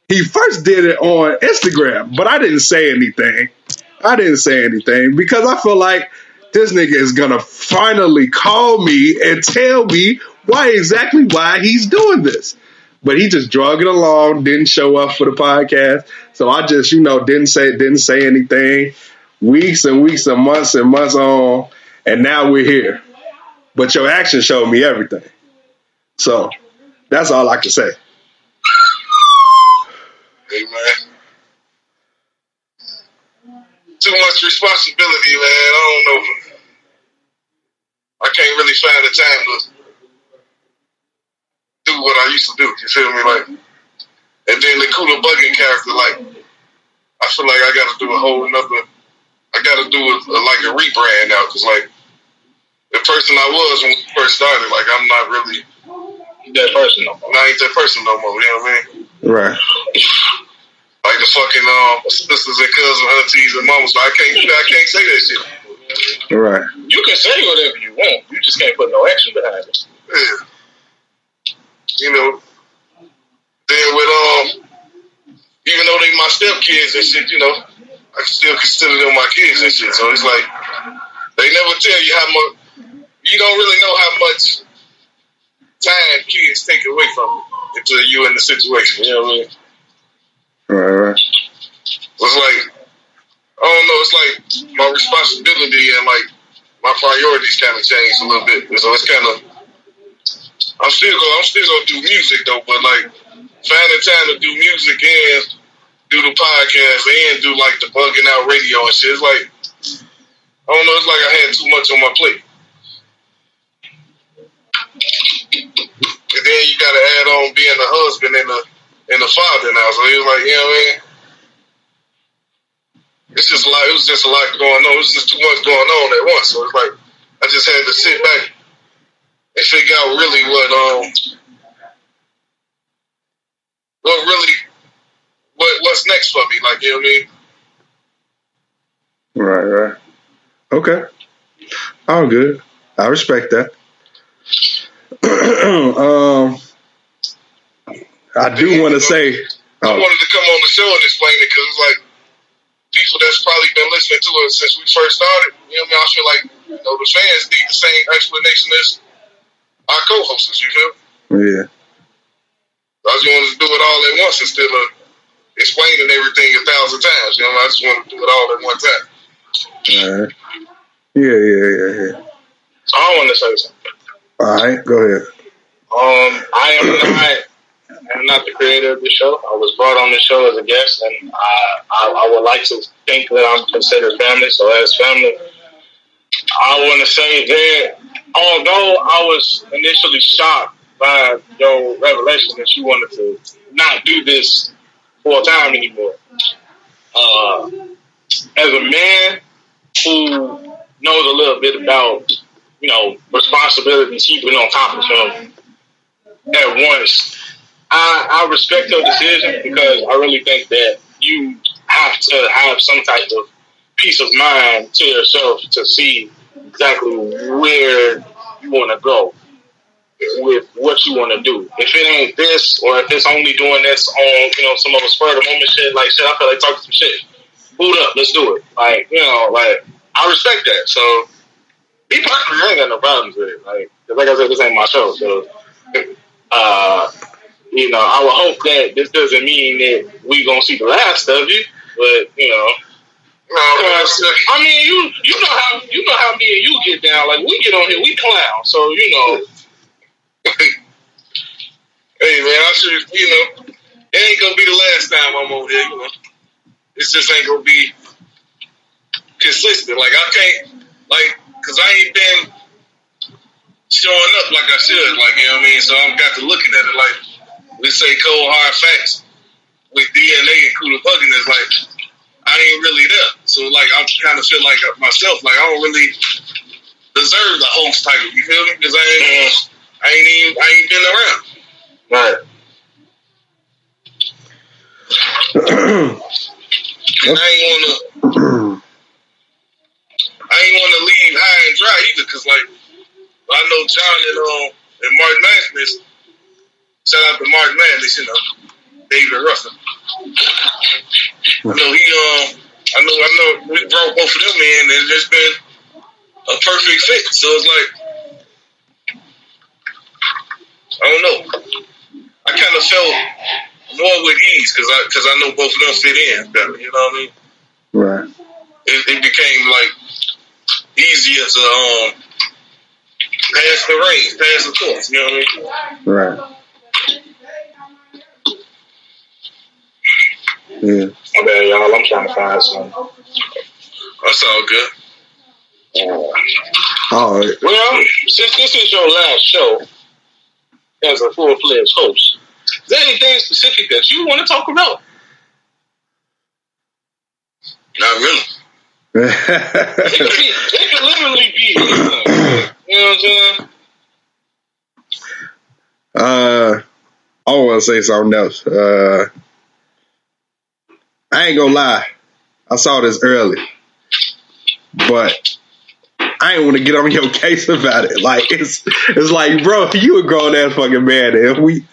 Speaker 2: He first did it on Instagram, but I didn't say anything. Because I feel like this nigga is going to finally call me and tell me why he's doing this. But he just drug it along, didn't show up for the podcast. So I just, didn't say anything. Weeks and weeks and months on, and now we're here. But your action showed me everything. So that's all I can say.
Speaker 4: Hey, man. Too much responsibility, man. I don't know. I can't really find the time to do what I used to do. You feel me? Like, and then the Kuda Buggin character, like, I feel like I got to do a whole nother. I got to do like a rebrand now, because like the person I was when we first started, like I'm not really
Speaker 3: that person no more.
Speaker 4: I ain't that person no more. You know what I mean?
Speaker 2: Right.
Speaker 4: Like the fucking sisters and cousins, aunties and mamas. But I can't say that shit.
Speaker 2: Right.
Speaker 3: You can say whatever you want. You just can't put no action behind it.
Speaker 4: Yeah. Then with even though they my stepkids and shit, I still consider them my kids and shit. So it's like they never tell you how much. You don't really know how much time kids take away from you until you in the situation. You know what I mean?
Speaker 2: Right.
Speaker 4: It's like, I don't know. It's like my responsibility and like my priorities kind of changed a little bit. So it's kind of. I'm still gonna do music though, but like finding time to do music and do the podcast and do like the bugging out radio and shit. It's like, I don't know, it's like I had too much on my plate. And then you gotta add on being a husband and a father now. So it was like, you know what I mean? It's just a lot, it was just a lot going on. It was just too much going on at once. So it's like I just had to sit back and figure out really what's next for me, like, you know what I mean?
Speaker 2: Right. Okay. All good. I respect that. I do want to say...
Speaker 4: I wanted to come on the show and explain it, because it's like people that's probably been listening to us since we first started, you know what I mean? I feel like, the fans need the same explanation as our co-hosts, you feel?
Speaker 2: Yeah.
Speaker 4: I just wanted to do it all at once instead of explaining everything 1,000 times. I just want to do it all at one time.
Speaker 2: All right. Yeah.
Speaker 3: So I want to say something.
Speaker 2: All right, go ahead.
Speaker 3: I am not the creator of the show. I was brought on the show as a guest, and I would like to think that I'm considered family. So as family, I want to say that although I was initially shocked by your revelation that you wanted to not do this full time anymore, as a man who knows a little bit about, responsibilities heaping on top of him at once, I respect your decision, because I really think that you have to have some type of peace of mind to yourself to see exactly where you want to go. with what you want to do. If it ain't this, or if it's only doing this on, some of the spur of the moment shit, like shit, I feel like talking some shit. Boot up, let's do it. Like, I respect that. So, me personally, I ain't got no problems with it. Like I said, this ain't my show. So, I would hope that this doesn't mean that we gonna see the last of you, but I mean, you know how me and you get down. Like we get on here, we clown. So
Speaker 4: Hey man, I should, it ain't gonna be the last time I'm over here. It just ain't gonna be consistent. Like I can't, cause I ain't been showing up like I should. Like you know what I mean. So I've got to looking at it like we say cold hard facts with DNA and Kuda Buggin is like I ain't really there. So like I kind of feel like myself like I don't really deserve the host title. You feel me? Because I ain't been around.
Speaker 3: right.
Speaker 4: And I ain't wanna leave high and dry either. Cause like I know John and Mark Madness. Shout out to Mark Madness, David Ruffin. I know I know we brought both of them in and it's been a perfect fit. So it's like I don't know. I kind of felt more with ease because I know both of them fit in better. You know what I mean?
Speaker 2: Right.
Speaker 4: It became like easier to pass the reins, pass the torch. You know what I mean?
Speaker 2: Right. Yeah.
Speaker 3: Okay, y'all, I'm trying to find some.
Speaker 4: That's all good.
Speaker 2: All right.
Speaker 3: Well, since this is your last show as a full-fledged host, is there anything specific that you want to talk about?
Speaker 4: Not really.
Speaker 3: It could literally be anything. You know what I'm saying?
Speaker 2: I want to say something else. I ain't gonna lie. I saw this early, but I ain't want to get on your case about it. Like it's like, bro, you a grown ass fucking man, and we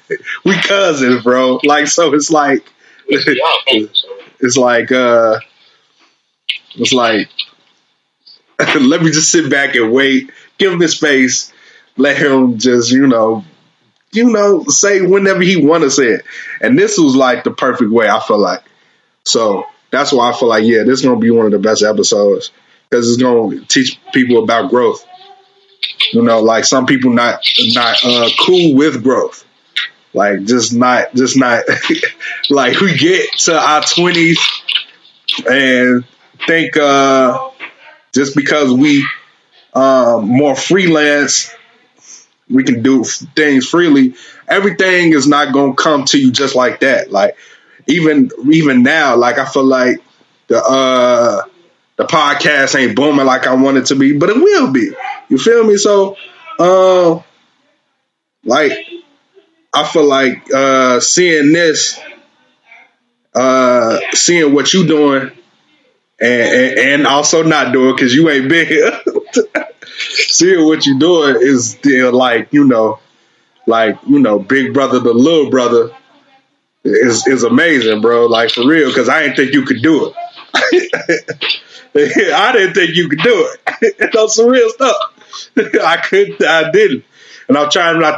Speaker 2: cousins, bro. Like so, it's like it's like let me just sit back and wait, give him his space, let him just say whenever he want to say it. And this was like the perfect way, I feel like. So that's why I feel like, yeah, this is going to be one of the best episodes because it's going to teach people about growth. Like some people not cool with growth. Like just not like we get to our 20s and think just because we more freelance, we can do things freely. Everything is not going to come to you just like that. Like even now, like I feel like the podcast ain't booming like I want it to be, but it will be. You feel me? So, like I feel like seeing this, seeing what you doing, and also not doing because you ain't been here. Seeing what you doing is still like big brother to little brother is amazing, bro. Like for real, because I didn't think you could do it. I didn't think you could do it. That's some real stuff. I didn't, and I'm trying my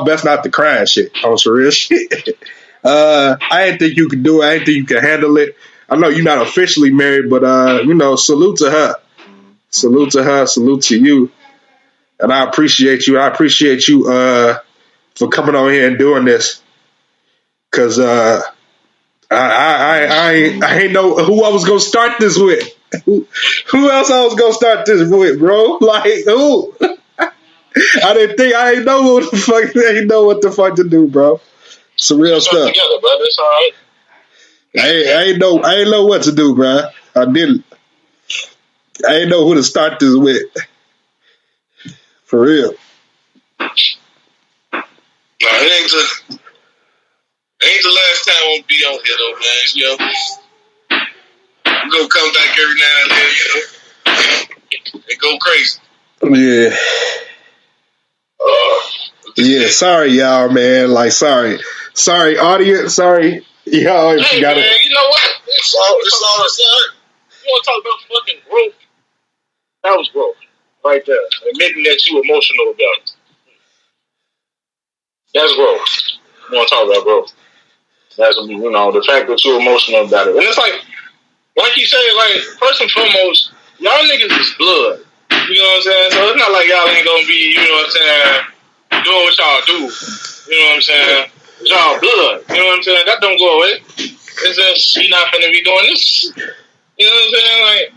Speaker 2: best not to cry and shit on some real shit. I didn't think you could do it. I didn't think you could handle it. I know you're not officially married, but salute to her. Salute to her. Salute to you. And I appreciate you. I appreciate you for coming on here and doing this. Cause I ain't know who I was gonna start this with. Who else I was gonna start this with, bro? Like who? I didn't know what the fuck to do, bro. Some real stuff.
Speaker 3: Together, brother. It's all right.
Speaker 2: I ain't know what to do, bro. I didn't. I ain't know who to start this with. For real.
Speaker 4: No, it ain't the last time I'll be on here though, man. We're gonna come back every now and then, and go crazy.
Speaker 2: Yeah. Yeah, sorry, y'all, man. Like, sorry, audience. Sorry, y'all.
Speaker 3: Hey,
Speaker 2: gotta...
Speaker 3: man, you know what? It's all right. You want to talk about fucking growth? That was growth right there. Admitting that you emotional about it. That's growth. You want to talk about growth? That's, the fact that you're emotional about it. And it's like you say, like, first and foremost, y'all niggas is blood. You know what I'm saying? So it's not like y'all ain't gonna be, you know what I'm saying, doing what y'all do. You know what I'm saying? Y'all blood. You know what I'm saying? That don't go away. It's just, you not finna be doing this. You know what I'm saying? Like,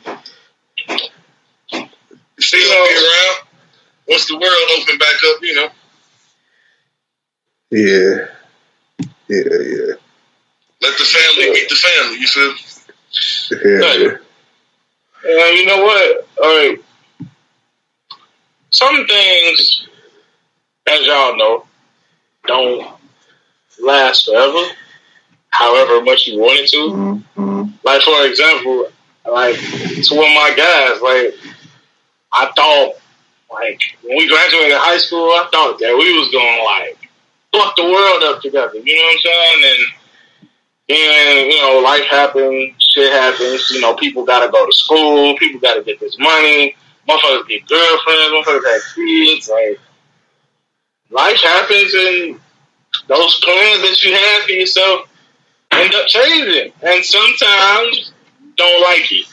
Speaker 4: still be around. Once the world open back up,
Speaker 2: Yeah.
Speaker 4: Let the family meet the family, you feel?
Speaker 2: Yeah.
Speaker 3: And you know what? All right. Some things, as y'all know, don't last forever, however much you want it to. Mm-hmm. Like, for example, like, to one of my guys, like, I thought, like, when we graduated high school, I thought that we was going to, like, fuck the world up together. You know what I'm saying? And life happens, shit happens. People got to go to school. People got to get this money. Motherfuckers get girlfriends. Motherfuckers have kids. Like, life happens, and those plans that you have for yourself end up changing. And sometimes don't like it.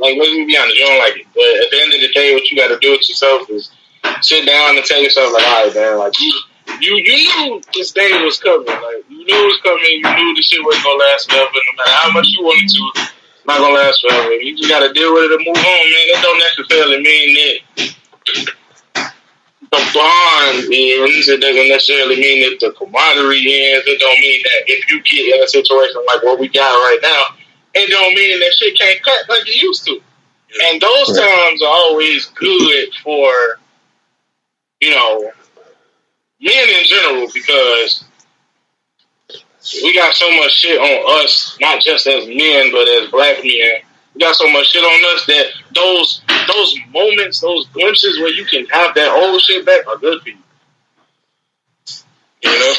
Speaker 3: Like, let's be honest, you don't like it. But at the end of the day, what you got to do with yourself is sit down and tell yourself, like, all right, man, like, you knew this day was coming. Like, you knew it was coming. You knew this shit wasn't going to last forever. No matter how much you wanted to, it's not going to last forever. You just got to deal with it and move on, man. That don't necessarily mean that the bond ends. It doesn't necessarily mean that the camaraderie ends. It don't mean that if you get in a situation like what we got right now, it don't mean that shit can't cut like it used to. And those times are always good for, men in general, because we got so much shit on us, not just as men, but as black men. We got so much shit on us that those moments, those glimpses where you can have that old shit back are good for you.
Speaker 2: Right.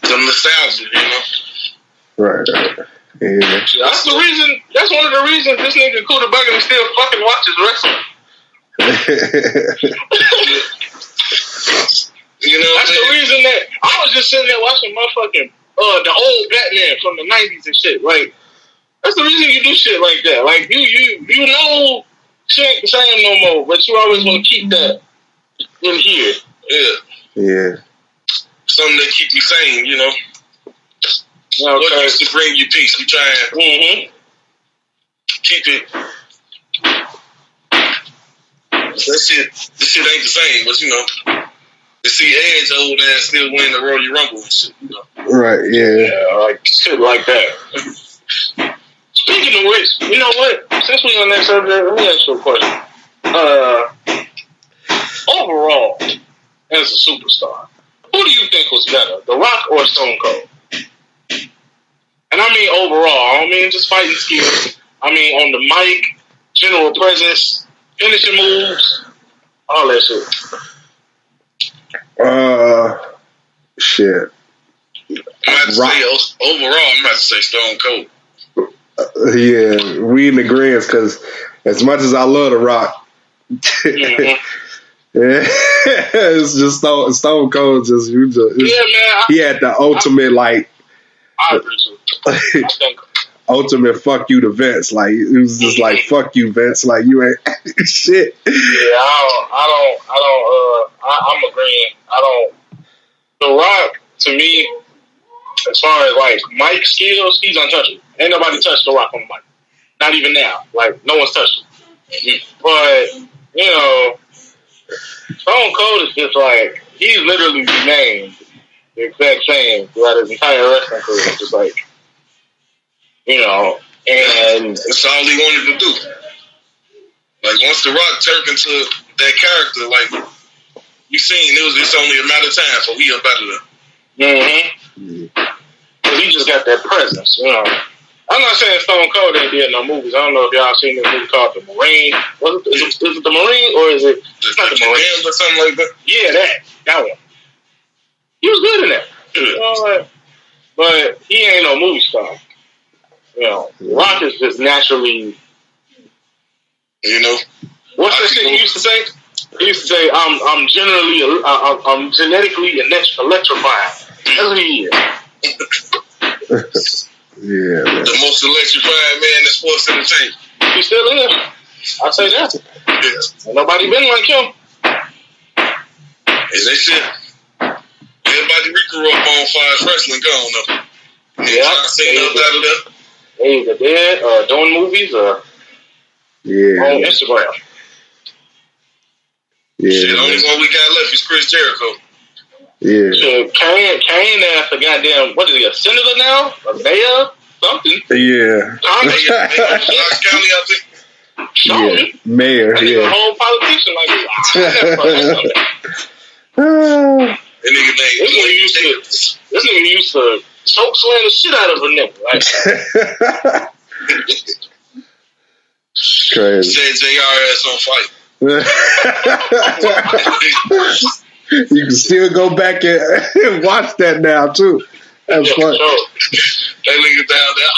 Speaker 4: The nostalgia,
Speaker 2: Right. Yeah.
Speaker 3: That's the reason. That's one of the reasons this nigga Kuda Buggin still fucking watches wrestling. That's the reason that I was just sitting there watching motherfucking the old Batman from the 90s and shit. Like, that's the reason you do shit like that. Like, you know shit ain't the same no more, but you always want to keep that in here.
Speaker 2: Yeah.
Speaker 4: Something that keep you sane, What used to bring you peace? We try and keep it. This shit ain't the same, but to see Edge old ass still win the Royal Rumble and shit,
Speaker 2: Right,
Speaker 3: yeah, like shit like that. Speaking of which, you know what? Since we on that subject, let me ask you a question. Overall, as a superstar, who do you think was better, The Rock or Stone Cold? And I mean overall. I don't mean just fighting skills. I mean on the mic, general presence, finishing moves, all that shit.
Speaker 2: Shit.
Speaker 4: I'm about to say overall, I'm about to say Stone Cold.
Speaker 2: Yeah, we in the grants, because as much as I love The Rock, it's just Stone Cold. He had the ultimate
Speaker 3: I agree too. I think
Speaker 2: ultimate fuck you to Vince. Like, it was just like fuck you, Vince. Like, you ain't shit.
Speaker 3: Yeah, I'm agreeing. The Rock, to me, as far as like mic skills, he's untouchable. Ain't nobody touched The Rock on the mic. Not even now. Like, no one's touched him. But Stone Cold is just like, he's literally remained the exact same throughout his entire wrestling career. Just like, and
Speaker 4: it's all he wanted to do. Like, once The Rock turned into that character, like, you seen, it's only a matter of time for he up out of there.
Speaker 3: Because he just got that presence, I'm not saying Stone Cold ain't did no movies. I don't know if y'all seen this movie called The Marine. Is it The Marine, or is it? It's not The Marine
Speaker 4: or something like that.
Speaker 3: Yeah, that one. He was good in that. You know, like, but he ain't no movie star. You know, Rock is just naturally.
Speaker 4: You know,
Speaker 3: What's that shit he used to say? He used to say, I'm genetically electrifying. That's what he is.
Speaker 2: Yeah, man.
Speaker 4: The most electrifying man in sports entertainment.
Speaker 3: He still is. I'll say that.
Speaker 4: Yeah.
Speaker 3: Ain't nobody been like him.
Speaker 4: Is that shit? Everybody we grew up on finds wrestling gone though.
Speaker 3: Yeah.
Speaker 4: I see no doubt of that.
Speaker 3: They either dead or doing movies or on Instagram.
Speaker 2: Yeah.
Speaker 4: Shit, the only one we got left is Chris Jericho.
Speaker 2: Yeah.
Speaker 3: So Kane ass a goddamn, what is he, a senator now? A mayor? Something.
Speaker 2: Yeah.
Speaker 3: Congress?
Speaker 4: Knox County, I think.
Speaker 3: Something.
Speaker 2: Yeah. Mayor.
Speaker 3: I think a whole politician like this.
Speaker 4: That nigga
Speaker 3: This nigga used to choke slam the shit out of a nigga. Like,
Speaker 2: Crazy.
Speaker 4: Set JR ass on fight.
Speaker 2: You can still go back and watch that now too. That's fun.
Speaker 3: Sure.
Speaker 4: That nigga down there.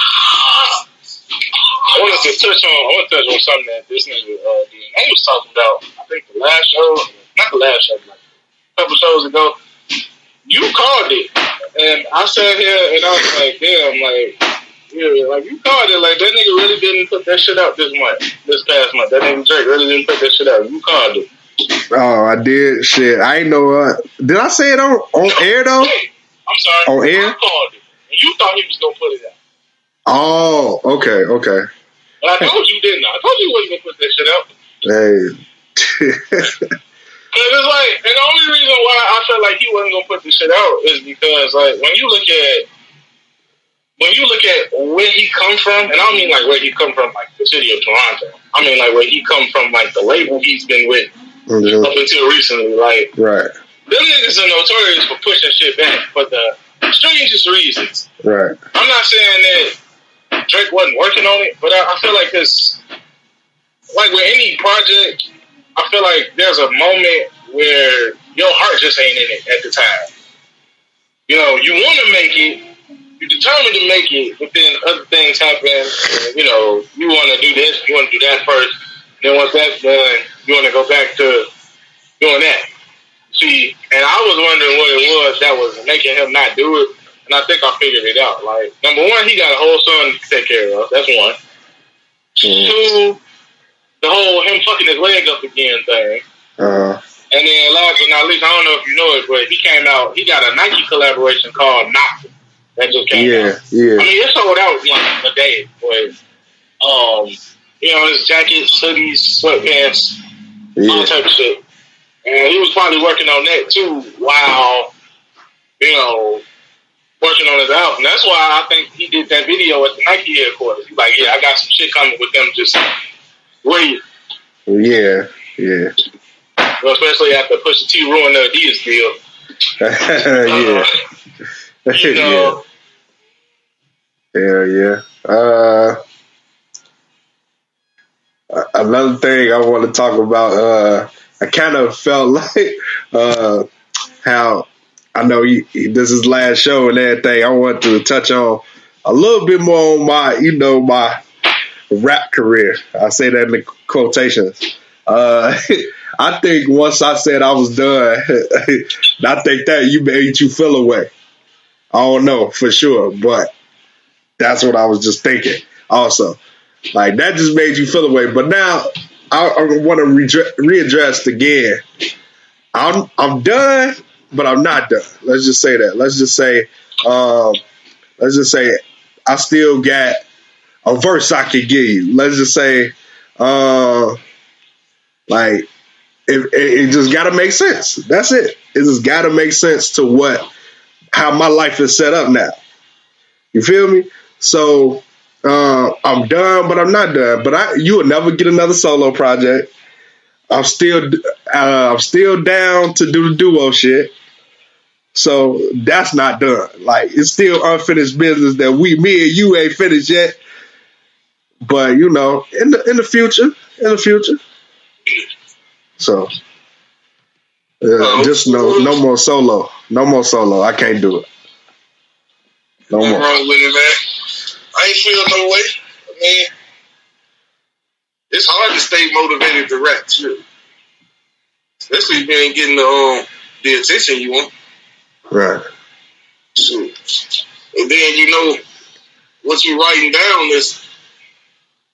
Speaker 3: I want to touch on something that this nigga DNA was talking about. I think the last show, not the last show, like a couple shows ago. You called it, and I sat here and I was like, damn, like, yeah, like you called it, like that nigga really didn't put that shit out this past month. That nigga Drake really didn't put that shit out. You called it.
Speaker 2: Oh, I did. Shit, I ain't know. Did I say it on air though?
Speaker 3: I'm sorry.
Speaker 2: On air?
Speaker 3: You called it, and you thought he was gonna put it out.
Speaker 2: Oh, okay.
Speaker 3: But I told you didn't. I told you he wasn't gonna put that shit out.
Speaker 2: Hey.
Speaker 3: Cause it's like, and the only reason why I felt like he wasn't gonna put this shit out is because, like, when you look at where he come from, and I don't mean like where he come from, like the city of Toronto. I mean like where he come from, like the label he's been with up until recently. Like,
Speaker 2: right.
Speaker 3: Them niggas are notorious for pushing shit back for the strangest reasons.
Speaker 2: Right.
Speaker 3: I'm not saying that Drake wasn't working on it, but I feel like this, like with any project, I feel like there's a moment where your heart just ain't in it at the time. You know, you want to make it, you're determined to make it, but then other things happen. And, you know, you want to do this, you want to do that first. Then once that's done, you want to go back to doing that. See, and I was wondering what it was that was making him not do it, and I think I figured it out. Like, number one, he got a whole son to take care of. That's one. Two, the whole him fucking his leg up again thing. And then last but not least, I don't know if you know it, but he came out, he got a Nike collaboration called Knox that just came out.
Speaker 2: Yeah.
Speaker 3: I mean, it sold out in like a day, but you know, his jackets, hoodies, sweatpants, all type of shit. And he was probably working on that too while, you know, working on his album. That's why I think he did that video at the Nike headquarters. He's like, yeah, I got some shit coming with them, just wait.
Speaker 2: Yeah.
Speaker 3: Well, especially after Pusha T ruined the Adidas deal. You know.
Speaker 2: Yeah. Another thing I want to talk about, I kind of felt like how I know this is his last show and everything. I want to touch on a little bit more on my rap career. I say that in the quotations. I think once I said I was done, I think that made you feel away. I don't know for sure, but that's what I was just thinking. Also, like that just made you feel away. But now I want to readdress again. I'm done, but I'm not done. Let's just say that. Let's just say I still got a verse I could give you. Let's just say, like. It just got to make sense. That's it. It just got to make sense to how my life is set up now. You feel me? So I'm done, but I'm not done. But you will never get another solo project. I'm still down to do the duo shit. So that's not done. Like it's still unfinished business that me and you ain't finished yet. But you know, in the future. So, Just no more solo. No more solo. I can't do it. No more.
Speaker 4: Wrong with it, man. I ain't feel no way. I mean, it's hard to stay motivated to rap, too. Especially if you ain't getting the attention you want.
Speaker 2: Right.
Speaker 4: So, and then you know what you're writing down is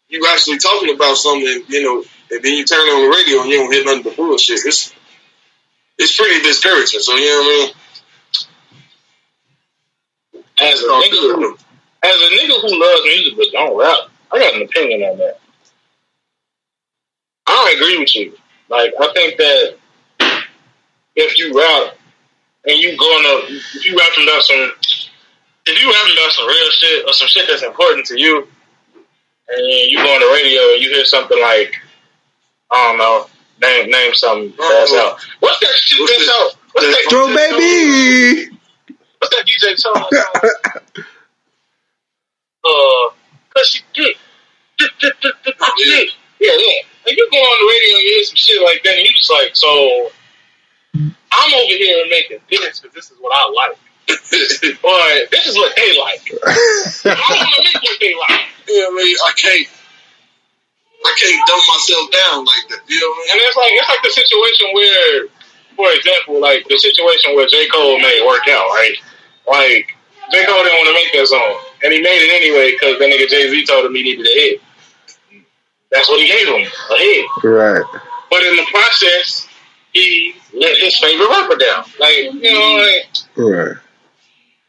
Speaker 4: you actually talking about something, you know, and then you turn on the radio and you don't hear nothing but bullshit. It's pretty discouraging. So you know what I mean.
Speaker 3: As a nigga who loves music but don't rap, I got an opinion on that. I don't agree with you. Like, I think that if you rap and if you rapping about some real shit or some shit that's important to you, and you go on the radio and you hear something like, I don't know, name something that's out. What's that shit that's out? What's that
Speaker 2: Throw baby.
Speaker 3: What's that DJ song? Cause she did. Yeah. And you go on the radio and you hear some shit like that, and you just like, so I'm over here making this because this is what I like. Or this is what they like. I don't want to make what they like.
Speaker 4: Yeah, I mean, I can't dumb myself down like that. You know what I mean?
Speaker 3: And it's like the situation where, for example, like the situation where J. Cole made Work Out, right? Like, J. Cole didn't want to make that song. And he made it anyway because that nigga Jay-Z told him he needed a hit. That's what he gave him, a hit.
Speaker 2: Right.
Speaker 3: But in the process, he let his favorite rapper down. Like, you know, like,
Speaker 2: right.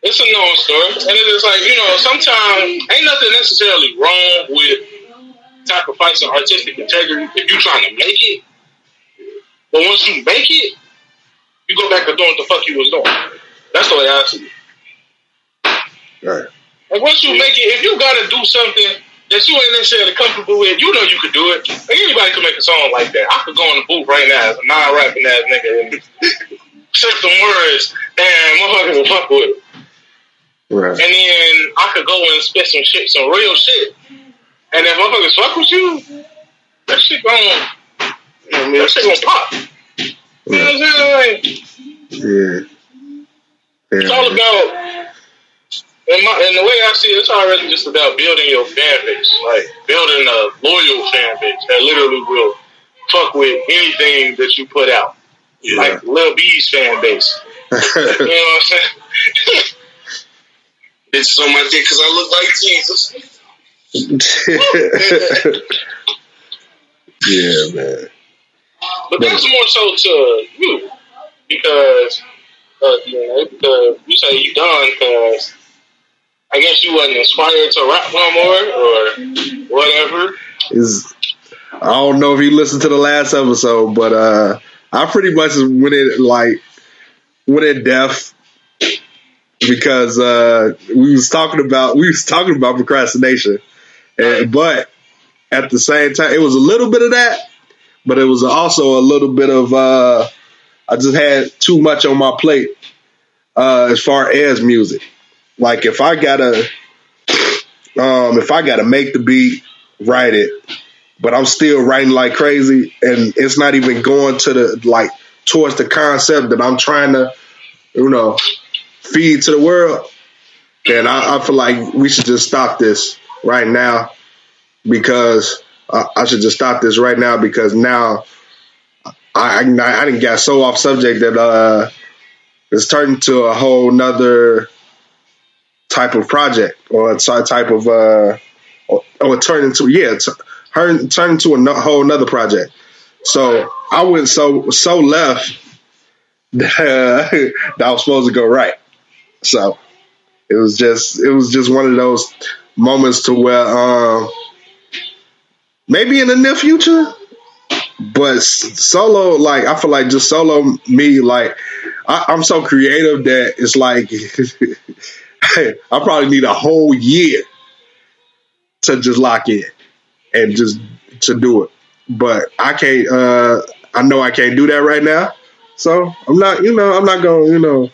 Speaker 3: It's a known story. And it's like, you know, sometimes ain't nothing necessarily wrong with sacrificing artistic integrity if you're trying to make it. But once you make it, you go back to doing what the fuck you was doing. That's the way I see it.
Speaker 2: Right.
Speaker 3: Like, once you make it, if you gotta do something that you ain't necessarily comfortable with, you know you could do it. Like, anybody can make a song like that. I could go in the booth right now as a non-rapping ass nigga and say some words and motherfuckers will fuck with it.
Speaker 2: Right.
Speaker 3: And then I could go and spit some shit, some real shit. And if motherfuckers fuck with you, that shit gon' pop. You know what I'm saying? Like,
Speaker 2: yeah.
Speaker 3: It's all about, in the way I see it, it's already just about building your fan base. Like, building a loyal fan base that literally will fuck with anything that you put out. Yeah. Like Lil B's fan base. You know what I'm saying?
Speaker 4: Bitches on my dick because I look like Jesus.
Speaker 2: Yeah, man.
Speaker 3: But that's more so to you because because you say you done because I guess you wasn't inspired to rap no more or whatever.
Speaker 2: I don't know if you listened to the last episode, but I pretty much went in deaf because we was talking about procrastination, but at the same time, it was a little bit of that, but it was also a little bit of I just had too much on my plate as far as music. Like if I gotta make the beat, write it, but I'm still writing like crazy, and it's not even going to the towards the concept that I'm trying to, feed to the world. Then I feel like we should just stop this right now because I should just stop this right now because now I didn't get so off subject that it's turned into a whole nother type of project or a type of or turn into a whole nother project. So I went so left that I was supposed to go right. So it was just one of those moments to where maybe in the near future, but solo, I feel like just solo me, I'm so creative that it's like I probably need a whole year to just lock in and just to do it. But I can't, I know I can't do that right now. So I'm not going to,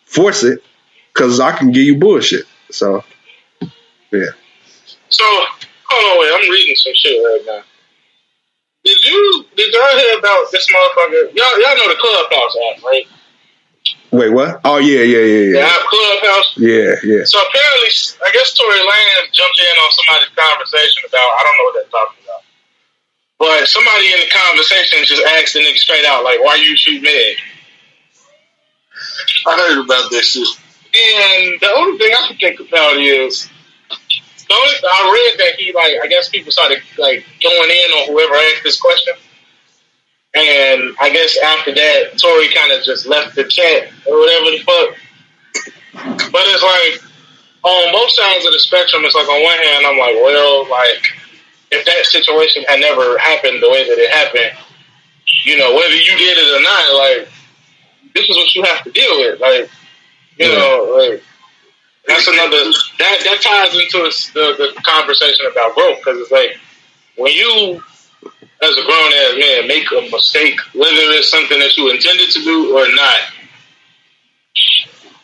Speaker 2: force it because I can give you bullshit. So, yeah.
Speaker 3: So, hold on, wait. I'm reading some shit right now. Did y'all hear about this motherfucker? Y'all know the Clubhouse app, right?
Speaker 2: Wait, what? Oh, yeah.
Speaker 3: The app Clubhouse?
Speaker 2: Yeah.
Speaker 3: So apparently, I guess Tory Lanez jumped in on somebody's conversation about, I don't know what they're talking about. But somebody in the conversation just asked the nigga straight out, like, why you shoot Meg?
Speaker 4: I heard about that shit.
Speaker 3: And the only thing I can think about is, I read that he, like, I guess people started, like, going in on whoever asked this question. And I guess after that, Tory kind of just left the chat or whatever the fuck. But it's like, on both sides of the spectrum, it's like, on one hand, I'm like, well, like, if that situation had never happened the way that it happened, you know, whether you did it or not, like, this is what you have to deal with. Like, you know, like, that's another, that ties into the conversation about growth, because it's like, when you, as a grown-ass man, make a mistake, whether it's something that you intended to do or not,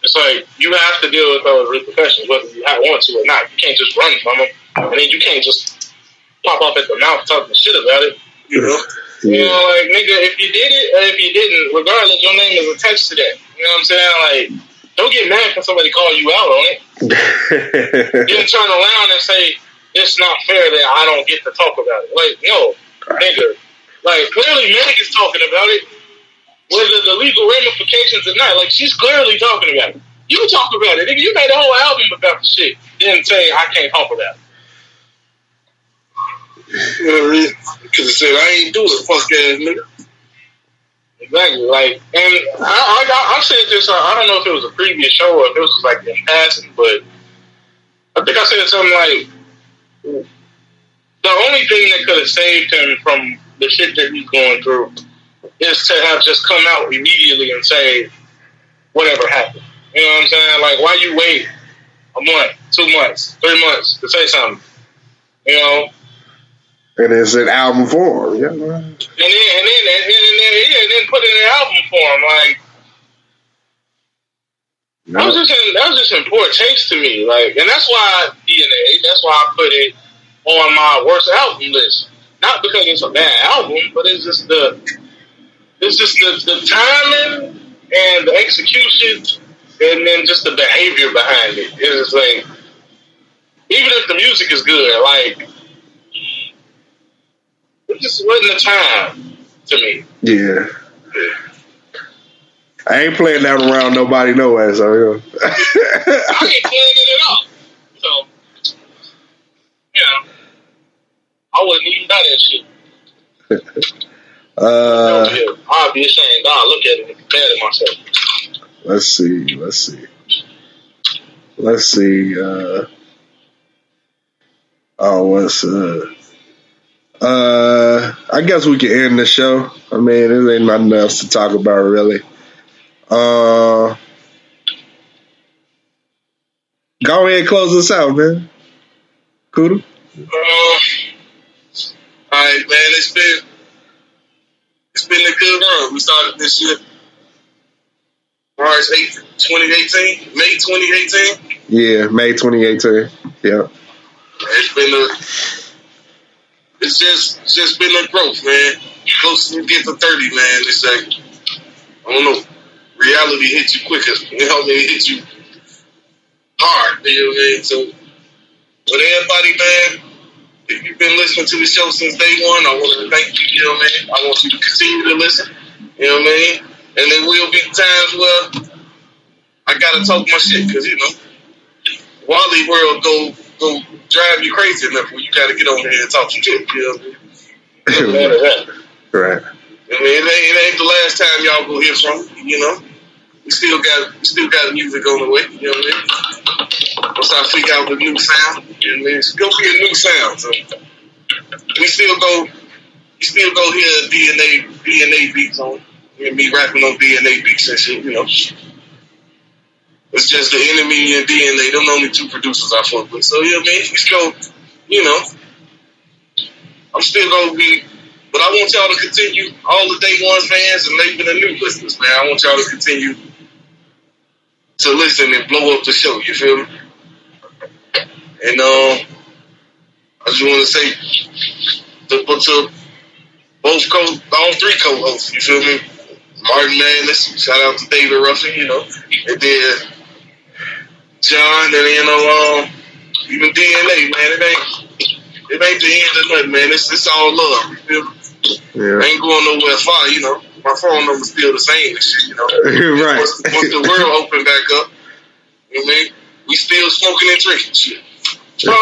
Speaker 3: it's like, you have to deal with those repercussions, whether you want to or not. You can't just run from them, and then you can't just pop up at the mouth talking shit about it, you know? Yeah. You know, like, nigga, if you did it or if you didn't, regardless, your name is attached to that. You know what I'm saying? Like, don't get mad when somebody call you out on it. Then turn around and say, it's not fair that I don't get to talk about it. Like, no, nigga. Like, clearly Meg is talking about it, whether the legal ramifications or not. Like, she's clearly talking about it. You talk about it. Nigga, you made a whole album about the shit. Then say, I can't talk about it.
Speaker 4: You know what I mean? Because it said, I ain't do it, fuck ass nigga.
Speaker 3: Exactly. Like, and I said this, I don't know if it was a previous show or if it was like in passing, but I think I said something like, the only thing that could have saved him from the shit that he's going through is to have just come out immediately and say, whatever happened. You know what I'm saying? Like, why you wait a month, 2 months, 3 months to say something? You know?
Speaker 2: And it's an album form, yeah. And
Speaker 3: then put it in an album form. Like, that was just in poor taste to me. Like, and that's why DNA, that's why I put it on my worst album list. Not because it's a bad album, but it's just the timing and the execution, and then just the behavior behind it. It's like, even if the music is good, like, it just wasn't the time to me.
Speaker 2: Yeah. I ain't playing that around nobody nowhere, so
Speaker 3: I ain't playing it at all. So, you know, I wouldn't even buy that shit. I'd be ashamed. I'll look at it and be mad at myself.
Speaker 2: Let's see. I guess we can end the show. I mean, there ain't nothing else to talk about, really. Go ahead and close us out, man. Kuda?
Speaker 4: All right, man. It's been a good run. We started this year March 8th, 2018, May 2018.
Speaker 2: Yeah, May 2018. Yeah.
Speaker 4: It's just been a growth, man. Closer to get to 30, man. It's like, I don't know, reality hits you quicker. You know, it hits you hard. You know what I mean? So, but everybody, man, if you've been listening to the show since day one, I want to thank you. You know what I mean? I want you to continue to listen. You know what I mean? And there will be times where I gotta talk my shit because, you know, Wally World go drive you crazy enough where you gotta get over here and talk some shit. You know what I mean?
Speaker 2: Right.
Speaker 4: I mean, it ain't the last time y'all go hear from me, you know. We still got music on the way, you know what I mean? Once I figure out the new sound, you know what I mean? It's gonna be a new sound. So we still go hear DNA beats on. Me rapping on DNA beats and shit, you know. It's just the Enemy and DNA, them the only two producers I fuck with. So, yeah, man, we still, you know, I'm still going to be, but I want y'all to continue, all the Day One fans and maybe the new listeners, man. I want y'all to continue to listen and blow up the show, you feel me? And I just want to say, to both all three co-hosts. You feel me? Martin Madness, shout out to David Ruffin, you know, and then John, and even DNA, man. It ain't the end of nothing, man. It's all love. You feel me?
Speaker 2: Yeah.
Speaker 4: I ain't going nowhere far, you know. My phone number's still the same and shit, you know.
Speaker 2: Right.
Speaker 4: Once the world open back up, you know what I mean? We still smoking and drinking shit.
Speaker 3: No.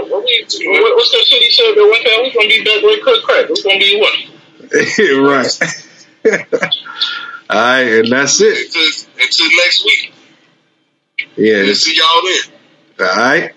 Speaker 3: What's that shit he said that one time? We're gonna be back with Cook Crack. We're gonna be one.
Speaker 2: Right. All right, and that's it.
Speaker 4: Until next week.
Speaker 2: Yeah.
Speaker 4: See y'all then.
Speaker 2: All right.